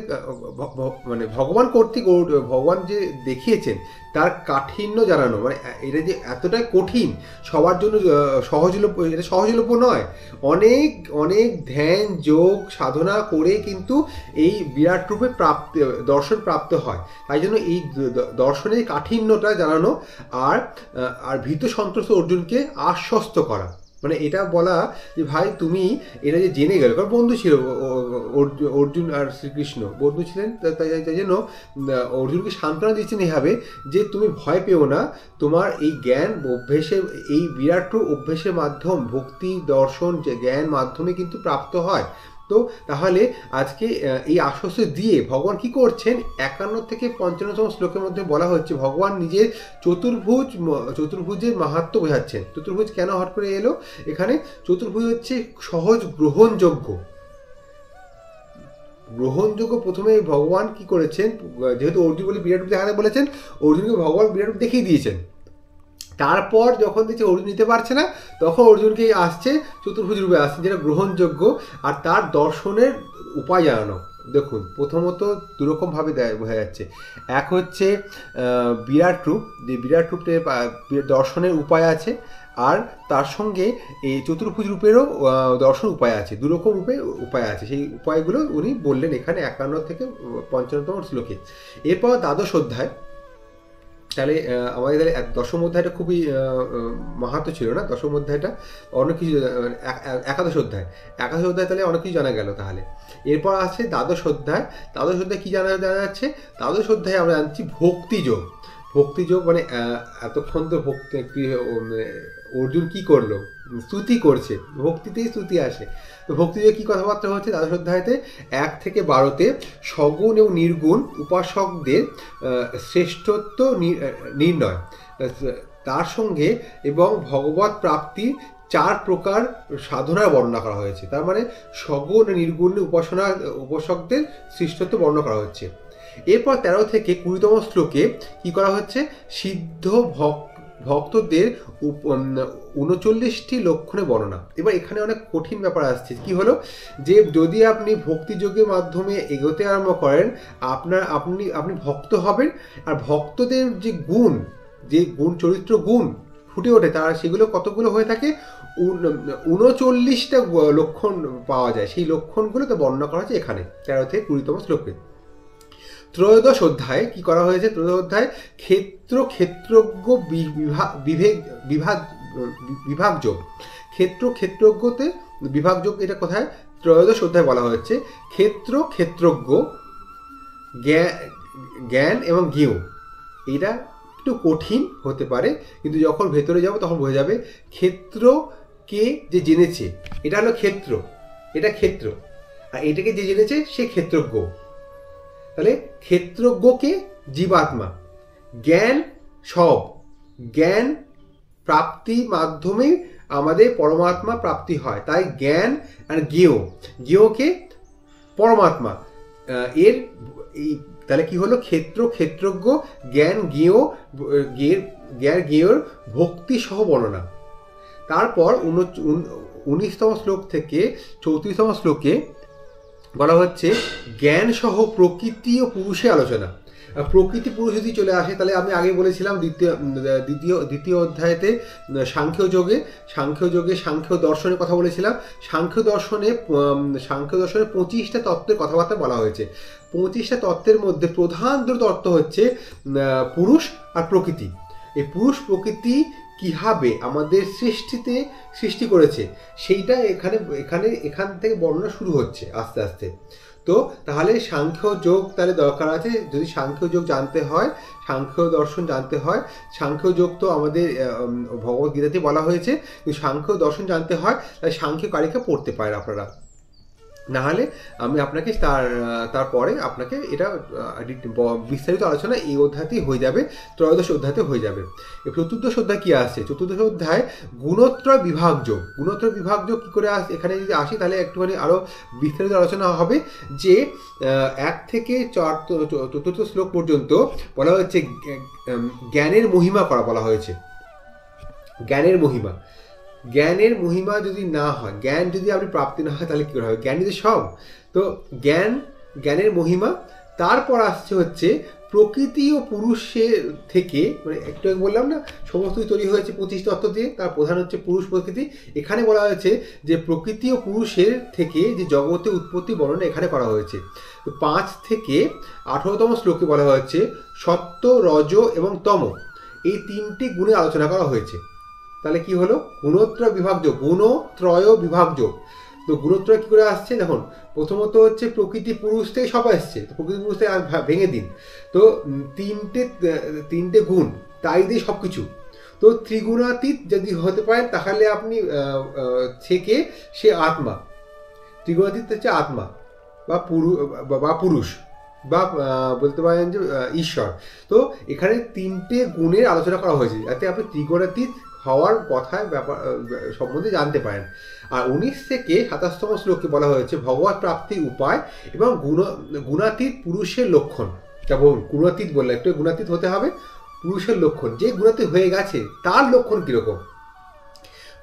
মানে ভগবান কর্তৃক ভগবান যে দেখিয়েছেন তার কাঠিন্য জানানো, মানে এটা যে এতটাই কঠিন সবার জন্য সহজলভ্য, এটা সহজলভ্য নয়। অনেক অনেক ধ্যান যোগ সাধনা করে কিন্তু এই বিরাট রূপে দর্শন প্রাপ্ত হয়। তাই জন্য এই দর্শনের কাঠিন্যটা জানানো আর আর ভীত সন্ত্রস্ত অর্জুনকে আশ্বস্ত করা, মানে এটা বলা যে ভাই তুমি এটা যে জেনে গেল, কারণ বন্ধু ছিল অর্জুন আর শ্রীকৃষ্ণ বন্ধু ছিলেন, তাই জন্য অর্জুনকে সান্ত্বনা দিচ্ছেন এইভাবে যে তুমি ভয় পেও না, তোমার এই জ্ঞান অভ্যেসে, এই বিরাট অভ্যেসের মাধ্যম ভক্তি দর্শন যে জ্ঞান মাধ্যমে কিন্তু প্রাপ্ত হয়। তো তাহলে আজকে এই আশ্বস্ত দিয়ে ভগবান কি করছেন, 51 থেকে 55তম শ্লোকের মধ্যে বলা হচ্ছে ভগবান নিজের চতুর্ভুজের মাহাত্ম্য বোঝাচ্ছেন। চতুর্ভুজ কেন হট করে এলো এখানে? চতুর্ভুজ হচ্ছে সহজ গ্রহণযোগ্য। প্রথমে ভগবান কি করেছেন, যেহেতু অর্জুন বলে বিরাট রূপ দেখাতে বলেছেন, অর্জুনকে ভগবান বিরাট রূপ দেখিয়ে দিয়েছেন। তারপর যখন দেখছে অর্জুন নিতে পারছে না, তখন অর্জুনকে আসছে চতুর্ভুজ রূপে আসছে, যেটা গ্রহণযোগ্য আর তার দর্শনের উপায় জানানো। দেখুন প্রথমত দুরকমভাবে বোঝা যাচ্ছে। এক হচ্ছে বিরাট রূপ, যে বিরাট রূপে দর্শনের উপায় আছে, আর তার সঙ্গে এই চতুর্ভুজ রূপেরও দর্শন উপায় আছে, দুরকম রূপে উপায় আছে। সেই উপায়গুলো উনি বললেন এখানে 51 থেকে 55তম শ্লোকে। এরপর দ্বাদশ অধ্যায়, তাহলে আমাদের তাহলে দশম অধ্যায়টা খুবই মাহাত্ম্য ছিল না, দশম অধ্যায়টা অনেক কিছু, একাদশ অধ্যায় তাহলে অনেক কিছু জানা গেল। তাহলে এরপর আছে দ্বাদশ অধ্যায় কি জানা যাচ্ছে? দ্বাদশ অধ্যায়ে আমরা জানছি ভক্তিযোগ মানে এতক্ষণ তো অর্জুন কি করলো, স্তুতি করছে, ভক্তিতেই স্তুতি আসে। তো ভক্তিযোগ কি কথাবার্তা হচ্ছে দ্বাদশ অধ্যায়তে? 1 থেকে 12তে সগুণ এবং নির্গুণ উপাসকদের শ্রেষ্ঠত্ব নির্ণয়, তার সঙ্গে এবং ভগবত প্রাপ্তির 4 প্রকার সাধনার বর্ণনা করা হয়েছে। তার মানে সগুণ নির্গুণ উপাসকদের শ্রেষ্ঠত্ব বর্ণনা করা হচ্ছে। এরপর 13 থেকে 20তম শ্লোকে কি করা হচ্ছে, সিদ্ধ ভক্তদের 39টি লক্ষণের বর্ণনা। এবার এখানে অনেক কঠিন ব্যাপার আসছে, কি হলো যে যদি আপনি ভক্তিযোগের মাধ্যমে এগোতে আরম্ভ করেন, আপনি ভক্ত হবেন, আর ভক্তদের যে গুণ চরিত্র গুণ ফুটে ওঠে, তার সেগুলো কতগুলো হয়ে থাকে, 39টা লক্ষণ পাওয়া যায়। সেই লক্ষণগুলো তো বর্ণনা করা হচ্ছে এখানে 13 থেকে 20তম শ্লোকে। ত্রয়োদশ অধ্যায় কি করা হয়েছে? ত্রয়োদশ অধ্যায় ক্ষেত্রজ্ঞ বিভাগযোগ, ক্ষেত্রজ্ঞতে বিভাগযোগ, এটা কোথায়? ত্রয়োদশ অধ্যায় বলা হচ্ছে ক্ষেত্রজ্ঞ জ্ঞান এবং জ্ঞেয়। এটা একটু কঠিন হতে পারে, কিন্তু যখন ভেতরে যাব তখন বোঝা যাবে। ক্ষেত্রকে যে জেনেছে, এটা হলো ক্ষেত্র, আর এটাকে যে জেনেছে সে ক্ষেত্রজ্ঞ। তাহলে ক্ষেত্রজ্ঞকে জীবাত্মা, জ্ঞান প্রাপ্তির মাধ্যমে আমাদের পরমাত্মা প্রাপ্তি হয়, তাই জ্ঞান আর জ্ঞেয়কে পরমাত্মা। তাহলে কি হলো? ক্ষেত্রজ্ঞ জ্ঞান জ্ঞেয়র ভক্তি সহ বর্ণনা। তারপর 19তম শ্লোক থেকে 34তম শ্লোকে বলা হচ্ছে জ্ঞান সহ প্রকৃতি ও পুরুষের আলোচনা। প্রকৃতি পুরুষ যদি চলে আসে, তাহলে আমি আগে বলেছিলাম দ্বিতীয় অধ্যায়তে সাংখ্যযোগে সাংখ্য দর্শনের কথা বলেছিলাম। সাংখ্য দর্শনে 25টা তত্ত্বের কথাবার্তা বলা হয়েছে। 25টা তত্ত্বের মধ্যে প্রধান দুটো তত্ত্ব হচ্ছে পুরুষ আর প্রকৃতি। এই পুরুষ প্রকৃতি কিভাবে আমাদের সৃষ্টি করেছে, সেইটা এখান থেকে বর্ণনা শুরু হচ্ছে আস্তে আস্তে। তো তাহলে সাংখ্য যোগ তাহলে দরকার আছে, যদি সাংখ্য যোগ জানতে হয়, সাংখ্য দর্শন জানতে হয়। সাংখ্য যোগ তো আমাদের ভগবদ্গীতাতে বলা হয়েছে, কিন্তু সাংখ্য দর্শন জানতে হয়, তাহলে সাংখ্য কারিকা পড়তে পারেন আপনারা। নাহলে আমি আপনাকে তারপরে আপনাকে এটা বিস্তারিত আলোচনা এই অধ্যায়তেই হয়ে যাবে, ত্রয়োদশ অধ্যায়তে হয়ে যাবে। চতুর্দশ অধ্যায় কি আসছে? চতুর্দশ অধ্যায় গুণত্রয় বিভাগযোগ কি করে আসে, এখানে যদি আসি তাহলে একটুখানি আরো বিস্তারিত আলোচনা হবে। যে 1 থেকে 4 শ্লোক পর্যন্ত বলা হচ্ছে জ্ঞানের মহিমা বলা হয়েছে। জ্ঞানের মহিমা জ্ঞানের মহিমা যদি না হয়, জ্ঞান যদি আপনি প্রাপ্তি না হয়, তাহলে কী করে হবে? জ্ঞানই তো সব। তো জ্ঞানের মহিমা। তারপর আসছে হচ্ছে প্রকৃতি ও পুরুষের থেকে, মানে একটু আগে বললাম না সমস্ত তৈরি হয়েছে 25 তত্ত্ব দিয়ে, তার প্রধান হচ্ছে পুরুষ প্রকৃতি। এখানে বলা হয়েছে যে প্রকৃতি ও পুরুষের থেকে যে জগতে উৎপত্তি বর্ণনা এখানে করা হয়েছে। 5 থেকে 18তম শ্লোকে বলা হয়েছে সত্য, রজ এবং তম এই 3টি গুণে আলোচনা করা হয়েছে। তাহলে কি হলো? গুণত্রয় বিভাগযোগ, গুণত্রয় বিভাগযোগ। তো গুণত্রয় কি করে আসছে? দেখুন, প্রথমত হচ্ছে প্রকৃতি পুরুষ থেকে সব আসছে, তো প্রকৃতি পুরুষ থেকে ভেঙে দিন। তো তিনটে গুণ, তাই দিয়ে সব কিছু। তো ত্রিগুণাতীত যদি হতে পারেন তাহলে আপনি থেকে সে আত্মা, ত্রিগুণাতীত হচ্ছে আত্মা বা পুরুষ বা বলতে পারেন যে ঈশ্বর। তো এখানে 3টে গুণের আলোচনা করা হয়েছে যাতে আপনি ত্রিগুণাতীত হওয়ার কথায় ব্যাপার সম্বন্ধে জানতে পারেন। আর 19 থেকে 27তম শ্লোকে বলা হয়েছে ভগবত প্রাপ্তির উপায় এবং গুণাতীত পুরুষের লক্ষণ। যেমন গুণাতীত বললে একটু গুণাতীত হতে হবে, পুরুষের লক্ষণ, যে গুণাতীত হয়ে গেছে তার লক্ষণ কীরকম।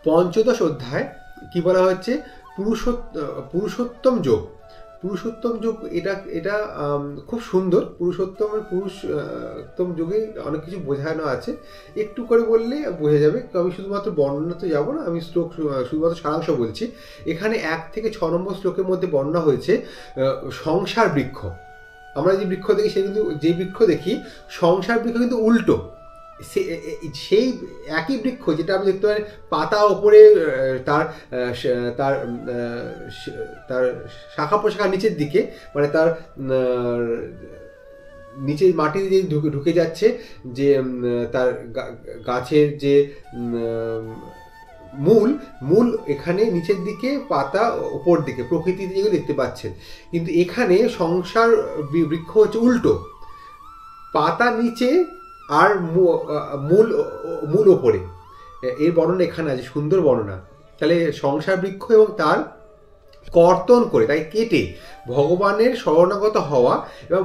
15 অধ্যায় কি বলা হচ্ছে? পুরুষোত্তম যোগ। পুরুষোত্তম যোগ এটা খুব সুন্দর। পুরুষোত্তম যোগে অনেক কিছু বোঝানো আছে, একটু করে বললে বোঝা যাবে। তো আমি শুধুমাত্র বর্ণনাতে যাবো না, আমি শুধুমাত্র সারাংশ বলছি। এখানে 1 থেকে 6 নম্বর শ্লোকের মধ্যে বর্ণনা হয়েছে সংসার বৃক্ষ। আমরা যে বৃক্ষ দেখি সে কিন্তু, যে বৃক্ষ দেখি সংসার বৃক্ষ কিন্তু উল্টো। সেই একই বৃক্ষ যেটা আপনি দেখতে পারেন পাতা ওপরে, তার তার শাখা প্রশাখা নিচের দিকে, মানে তার নিচে মাটিতে যে ঢুকে যাচ্ছে, যে তার গাছের যে মূল এখানে নিচের দিকে, পাতা ওপর দিকে, প্রকৃতিতে যেগুলো দেখতে পাচ্ছেন। কিন্তু এখানে সংসার বৃক্ষ হচ্ছে উল্টো, পাতা নিচে আর মূল ওপরে। এর বর্ণনা এখানে আছে, সুন্দর বর্ণনা। তাহলে সংসার বৃক্ষ এবং তার কর্তন করে, তাই কেটে ভগবানের শরণাগত হওয়া এবং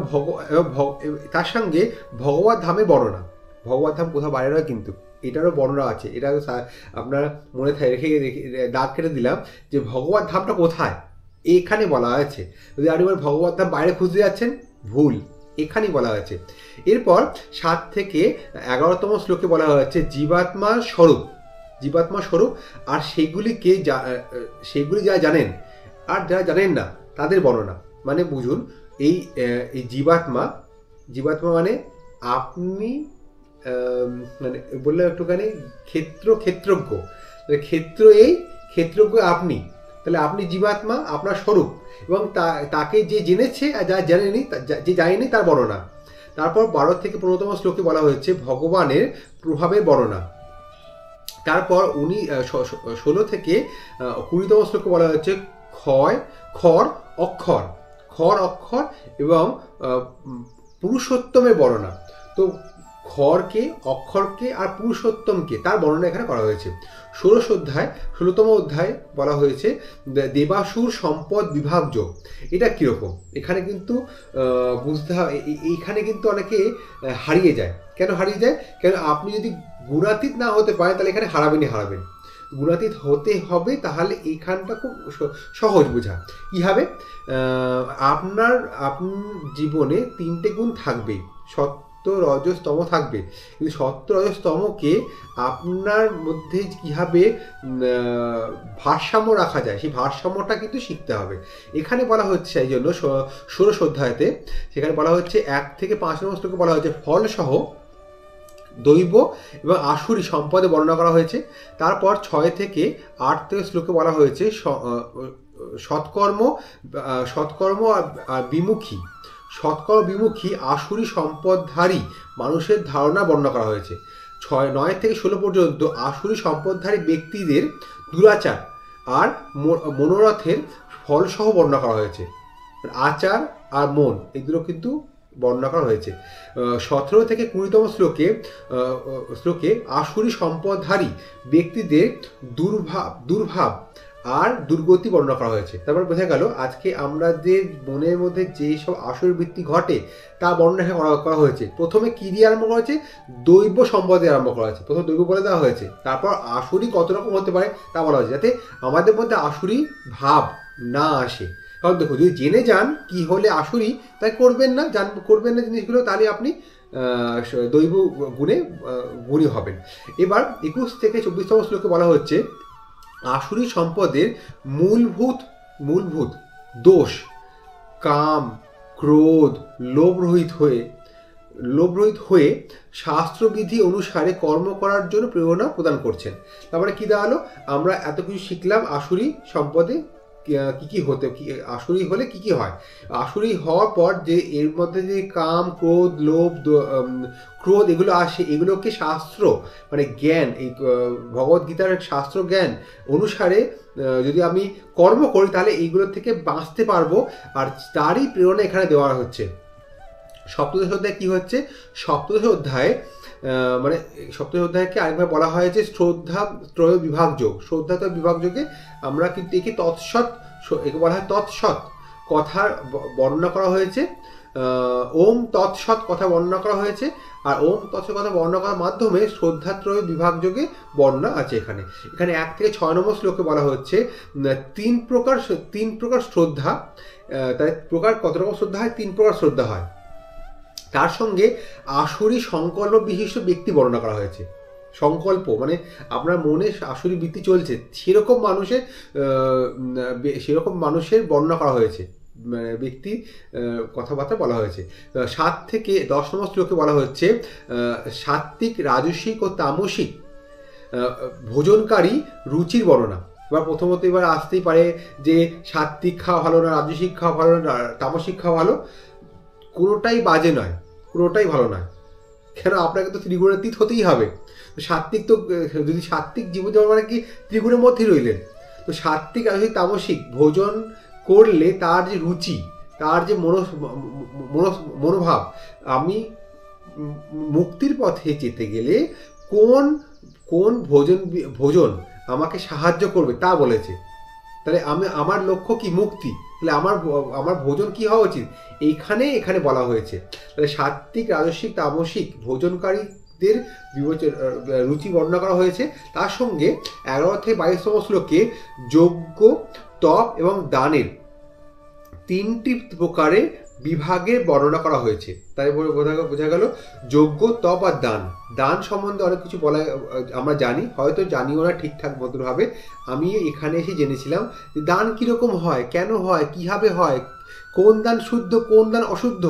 তার সঙ্গে ভগবত ধামে বর্ণনা। ভগবত ধাম কোথাও বাইরে নয়, কিন্তু এটারও বর্ণনা আছে। এটা আপনার মনে রেখে দাগ কেটে দিলাম যে ভগবত ধামটা কোথায়, এখানে বলা আছে। যদি আপনি ভগবত ধাম বাইরে খুঁজতে যাচ্ছেন, ভুল, এখানেই বলা হয়েছে। এরপর 7 থেকে 11তম শ্লোকে বলা হয়েছে জীবাত্মা স্বরূপ, আর সেগুলি যারা জানেন আর যারা জানেন না তাদের বর্ণনা। মানে বুঝুন, এই জীবাত্মা মানে আপনি, মানে বললাম একটুখানি ক্ষেত্রজ্ঞ, ক্ষেত্রজ্ঞ আপনি। তাহলে আপনি জীবাত্মা, আপনার স্বরূপ, এবং তাকে যে জেনেছে আর যা জানেনি, যে জানেনি তার বর্ণনা। তারপর 12 থেকে 15তম শ্লোকে বলা হয়েছে ভগবানের প্রভাবের বর্ণনা। তারপর 16 থেকে 20তম শ্লোকে বলা হয়েছে খর অক্ষর এবং পুরুষোত্তমের বর্ণনা। তো খরকে, অক্ষরকে আর পুরুষোত্তমকে তার বর্ণনা এখানে করা হয়েছে। 16তম অধ্যায় বলা হয়েছে দেবাসুর সম্পদ বিভাগযোগ। এটা কীরকম? এখানে কিন্তু বুঝতে হবে, এইখানে কিন্তু অনেকে হারিয়ে যায়। কেন হারিয়ে যায়? কেন আপনি যদি গুণাতীত না হতে পারেন তাহলে এখানে হারাবেন। গুণাতীত হতে হবে, তাহলে এইখানটা খুব সহজ বোঝা। কী হবে? আপনার জীবনে 3টে গুণ থাকবে, সত্য, রজস, তম থাকবে। কিন্তু সত্য, রজস, তমকে আপনার মধ্যে কীভাবে ভারসাম্য রাখা যায়, সেই ভারসাম্যটা কিন্তু শিখতে হবে। এখানে বলা হচ্ছে এই জন্য 16 অধ্যায়তে, সেখানে বলা হচ্ছে 1 থেকে 5 নম্বর শ্লোকে বলা হচ্ছে ফলসহ দৈব এবং আসুরি সম্পদে বর্ণনা করা হয়েছে। তারপর 6 থেকে 8 থেকে শ্লোকে বলা হয়েছে সৎকর্ম বিমুখী আসুরি সম্পদধারী মানুষের ধারণা বর্ণনা করা হয়েছে। 9 থেকে 16 পর্যন্ত আসুরি সম্পদধারী ব্যক্তিদের দুরাচার আর মনোরথের ফলসহ বর্ণনা করা হয়েছে। আচার আর মন, এগুলো কিন্তু বর্ণনা করা হয়েছে। 17 থেকে 20তম শ্লোকে আসুরি সম্পদধারী ব্যক্তিদের দুর্ভাব আর দুর্গতি বর্ণনা করা হয়েছে। তারপর বোঝা গেল আজকে আমরা যে মনের মধ্যে যে সব আসুর বৃত্তি ঘটে তা বর্ণনা করা হয়েছে। প্রথমে কি দিয়ে আরম্ভ করা হয়েছে? দৈব সম্পদে আরম্ভ করা হয়েছে, প্রথম দৈব বলে দেওয়া হয়েছে। তারপর আসুরি কত রকম হতে পারে তা বলা হয়েছে, যাতে আমাদের মধ্যে আসুরি ভাব না আসে। কারণ দেখো, যদি জেনে যান কি হলে আসুরি, তাই করবেন না, করবেন না জিনিসগুলো, তাহলে আপনি দৈব গুণী হবেন। এবার 21 থেকে 24তম শ্লোকে বলা হচ্ছে আসুরি সম্পদের মূলভূত দোষ কাম, ক্রোধ, লোভরহিত হয়ে শাস্ত্রবিধি অনুসারে কর্ম করার জন্য প্রেরণা প্রদান করছেন। তারপরে কি দেওয়া হলো? আমরা এত কিছু শিখলাম আসুরি সম্পদে আসুরি হলে কি হয়। আসুরি হওয়ার পর যে এর মধ্যে যে কাম, ক্রোধ, লোভ, ক্রোধ এগুলো আসে, এগুলোকে শাস্ত্র মানে জ্ঞান, এই ভগবদ গীতার শাস্ত্র জ্ঞান অনুসারে যদি আমি কর্ম করি তাহলে এইগুলো থেকে বাঁচতে পারবো। আর তারই প্রেরণা এখানে দেওয়া হচ্ছে। সপ্তদশ অধ্যায় কি হচ্ছে? সপ্তদশ অধ্যায়কে আরেকবার বলা হয় যে শ্রদ্ধা ত্রয় বিভাগ যোগ। শ্রদ্ধা ত্রয় বিভাগ যোগে আমরা কিন্তু একে বলা হয় তৎসৎ কথার বর্ণনা করা হয়েছে। ওম তৎসৎ কথা বর্ণনা করা হয়েছে। আর ওম তৎসৎ কথা বর্ণনা করার মাধ্যমে শ্রদ্ধাত্রয় বিভাগ যোগে বর্ণনা আছে। এখানে 1 থেকে 6 নম্বর শ্লোকে বলা হচ্ছে 3 প্রকার শ্রদ্ধা। তাই প্রকার কত রকম শ্রদ্ধা হয়? 3 প্রকার শ্রদ্ধা হয়। তার সঙ্গে আসুরি সংকল্প বিশিষ্ট ব্যক্তি বর্ণনা করা হয়েছে। সংকল্প মানে আপনার মনে আসুরি বৃত্তি চলছে, সেরকম মানুষের বর্ণনা করা হয়েছে, ব্যক্তি কথাবার্তা বলা হয়েছে। 7 থেকে 10 নম্বর শ্লোকে বলা হচ্ছে সাত্ত্বিক, রাজসিক ও তামসিক ভোজনকারী রুচির বর্ণনা। এবার প্রথমত এবার আসতেই পারে যে সাত্ত্বিক খাওয়া ভালো না, রাজসিক খাওয়া ভালো না, তামসিক খাওয়া ভালো। কোনোটাই বাজে নয়, কোনোটাই ভালো নয়। কেন? আপনাকে তো ত্রিগুণাতীত হতেই হবে। সাত্ত্বিক তো, যদি সাত্ত্বিক জীবনযাপন মানে কি ত্রিগুণের মধ্যেই রইলেন। তো সাত্ত্বিক আর তামসিক ভোজন করলে তার যে রুচি, তার যে মনোভাব, আমি মুক্তির পথে যেতে গেলে কোন ভোজন আমাকে সাহায্য করবে তা বলেছে। তাহলে আমার লক্ষ্য কি? মুক্তি। তাহলে আমার ভোজন কি হওয়া উচিত? এখানে বলা হয়েছে। তাহলে সাত্ত্বিক, রাজসিক, তামসিক ভোজনকারীদের রুচি বর্ণনা করা হয়েছে। তার সঙ্গে 11 থেকে 22তম শ্লোকে যজ্ঞ, তপ এবং দানের 3টি প্রকারের বিভাগের বর্ণনা করা হয়েছে। তাই বোঝা গেল যজ্ঞ, তপ আর দান সম্বন্ধে অনেক কিছু বলা আমরা জানি, হয়তো জানিও না ঠিকঠাক মতোভাবে। আমি এখানে এসে জেনেছিলাম যে দান কীরকম হয়, কেন হয়, কীভাবে হয়, কোন দান শুদ্ধ, কোন দান অশুদ্ধ,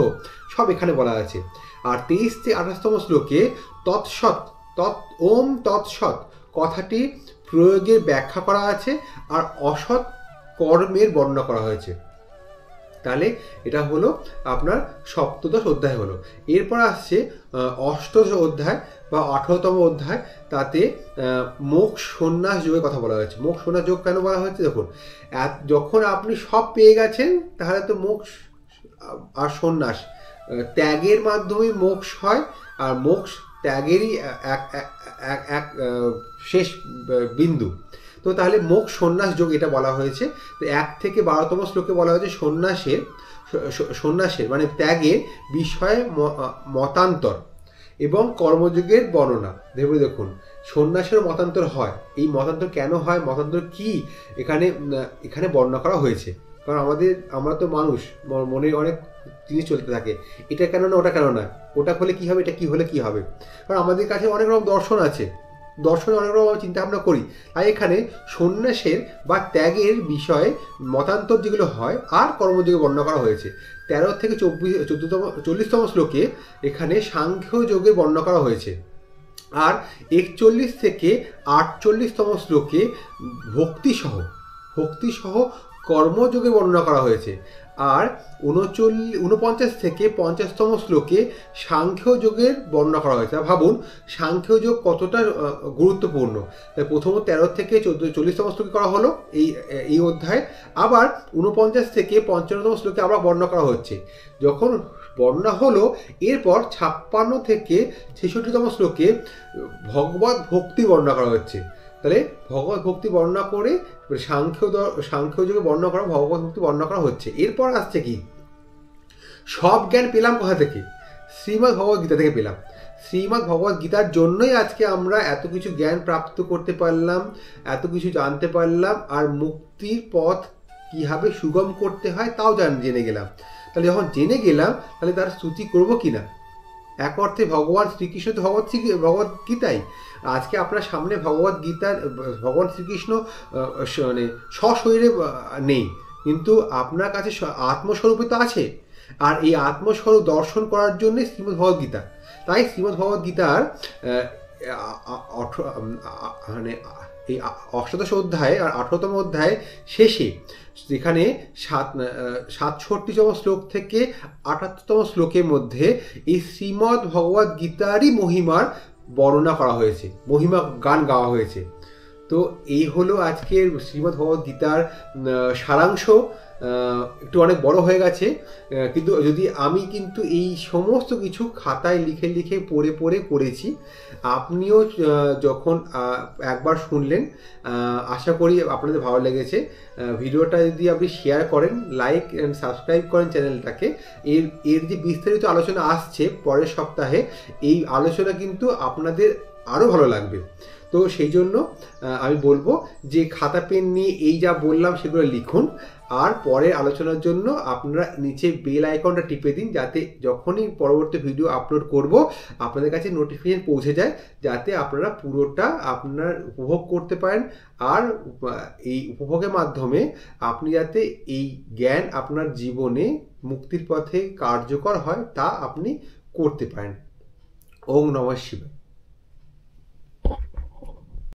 সব এখানে বলা আছে। আর 23 থেকে 28তম শ্লোকে ওম তৎসৎ কথাটি প্রয়োগের ব্যাখ্যা করা আছে আর অসৎ কর্মের বর্ণনা করা হয়েছে। তাহলে এটা হলো আপনার সপ্তদশ অধ্যায় হলো। এরপর আসছে অষ্টদশ অধ্যায় বা 18তম অধ্যায়। তাতে মোক্ষ সন্ন্যাস যোগের কথা বলা হয়েছে। মোক্ষ সন্ন্যাস যোগ কেন বলা হয়েছে? দেখুন, যখন আপনি সব পেয়ে গেছেন তাহলে তো মোক্ষ আর সন্ন্যাস ত্যাগের মাধ্যমে মোক্ষ হয়। আর মোক্ষ ত্যাগেরই এক শেষ বিন্দু। তো তাহলে মোক্ষ সন্ন্যাস যোগ এটা বলা হয়েছে। তো 1 থেকে 12তম শ্লোকে বলা হয়েছে সন্ন্যাসের মানে ত্যাগের বিষয়ে মতান্তর এবং কর্মযোগের বর্ণনা। দেখুন, সন্ন্যাসের মতান্তর হয়। এই মতান্তর কেন হয়, মতান্তর কি, এখানে বর্ণনা করা হয়েছে। কারণ আমরা তো মানুষ, মনে অনেক জিনিস চলতে থাকে, এটা কেন না, ওটা কেন না, ওটা হলে কি হবে, এটা কি হলে কি হবে। কারণ আমাদের কাছে অনেক রকম দর্শন আছে, দর্শনে অনেক রকম চিন্তা ভাবনা করি। তাই এখানে সন্ন্যাসের বা ত্যাগের বিষয়ে মতান্তর যেগুলো হয় আর কর্মযোগে বর্ণনা করা হয়েছে। 13 থেকে 40তম শ্লোকে এখানে সাংখ্য যোগের বর্ণনা করা হয়েছে। আর 41 থেকে 48তম শ্লোকে ভক্তিসহ কর্মযোগে বর্ণনা করা হয়েছে। আর 49 থেকে 50তম শ্লোকে সাংখ্য যোগের বর্ণনা করা হয়েছে। ভাবুন সাংখ্য যোগ কতটা গুরুত্বপূর্ণ। তাই প্রথমত 13 থেকে 40তম শ্লোকে করা হলো এই অধ্যায়। আবার 49 থেকে 55তম শ্লোকে আবার বর্ণনা করা হচ্ছে। যখন বর্ণনা হলো, এরপর 56 থেকে 66তম শ্লোকে ভগবত ভক্তি বর্ণনা করা হচ্ছে। তাহলে ভগবত ভক্তি বর্ণনা করে সাংখ্যযোগে বর্ণনা করা, ভগবত ভক্তি বর্ণনা করা হচ্ছে। এরপর আসছে কি, সব জ্ঞান পেলাম কোথা থেকে? শ্রীমদ্ ভগবত গীতা থেকে পেলাম। শ্রীমদ্ ভগবত গীতার জন্যই আজকে আমরা এত কিছু জ্ঞান প্রাপ্ত করতে পারলাম, এত কিছু জানতে পারলাম, আর মুক্তির পথ কীভাবে সুগম করতে হয় তাও জেনে গেলাম। তাহলে যখন জেনে গেলাম, তাহলে তার স্তুতি করবো কিনা? এক অর্থে ভগবান শ্রীকৃষ্ণ তো ভগবত গীতাই। আজকে আপনার সামনে ভগবত গীতার ভগবান শ্রীকৃষ্ণ মানে সশরীরে নেই, কিন্তু আপনার কাছে আত্মস্বরূপে তো আছে। আর এই আত্মস্বরূপ দর্শন করার জন্যে শ্রীমদ্ ভগবত গীতা। তাই শ্রীমদ্ ভগবত গীতার মানে এই 18 অধ্যায় আর 18তম অধ্যায় শেষে, যেখানে 67তম শ্লোক থেকে 78তম শ্লোকের মধ্যে এই শ্রীমদ্ ভগবত গীতারই মহিমার বর্ণনা করা হয়েছে, মহিমা গান গাওয়া হয়েছে। তো এই হলো আজকের শ্রীমদ্ ভগবত গীতার সারাংশ। একটু অনেক বড় হয়ে গেছে, কিন্তু আমি কিন্তু এই সমস্ত কিছু খাতায় লিখে লিখে পড়ে পড়ে করেছি। আপনিও যখন একবার শুনলেন, আশা করি আপনাদের ভালো লেগেছে। ভিডিওটা যদি আপনি শেয়ার করেন, লাইক অ্যান্ড সাবস্ক্রাইব করেন চ্যানেলটাকে, এর যে বিস্তারিত আলোচনা আসছে পরের সপ্তাহে, এই আলোচনা কিন্তু আপনাদের আরও ভালো লাগবে। তো সেই জন্য আমি বলবো যে খাতা পেন নিয়ে এই যা বললাম সেগুলো লিখুন, আর পরের আলোচনার জন্য আপনারা নিচে বেল আইকনটা টিপে দিন, যাতে যখনই পরবর্তী ভিডিও আপলোড করব আপনাদের কাছে নোটিফিকেশন পৌঁছে যায়, যাতে আপনারা পুরোটা আপনার উপভোগ করতে পারেন। আর এই উপভোগের মাধ্যমে আপনি যাতে এই জ্ঞান আপনার জীবনে মুক্তির পথে কার্যকর হয় তা আপনি করতে পারেন। ওম নমঃ শিবায়।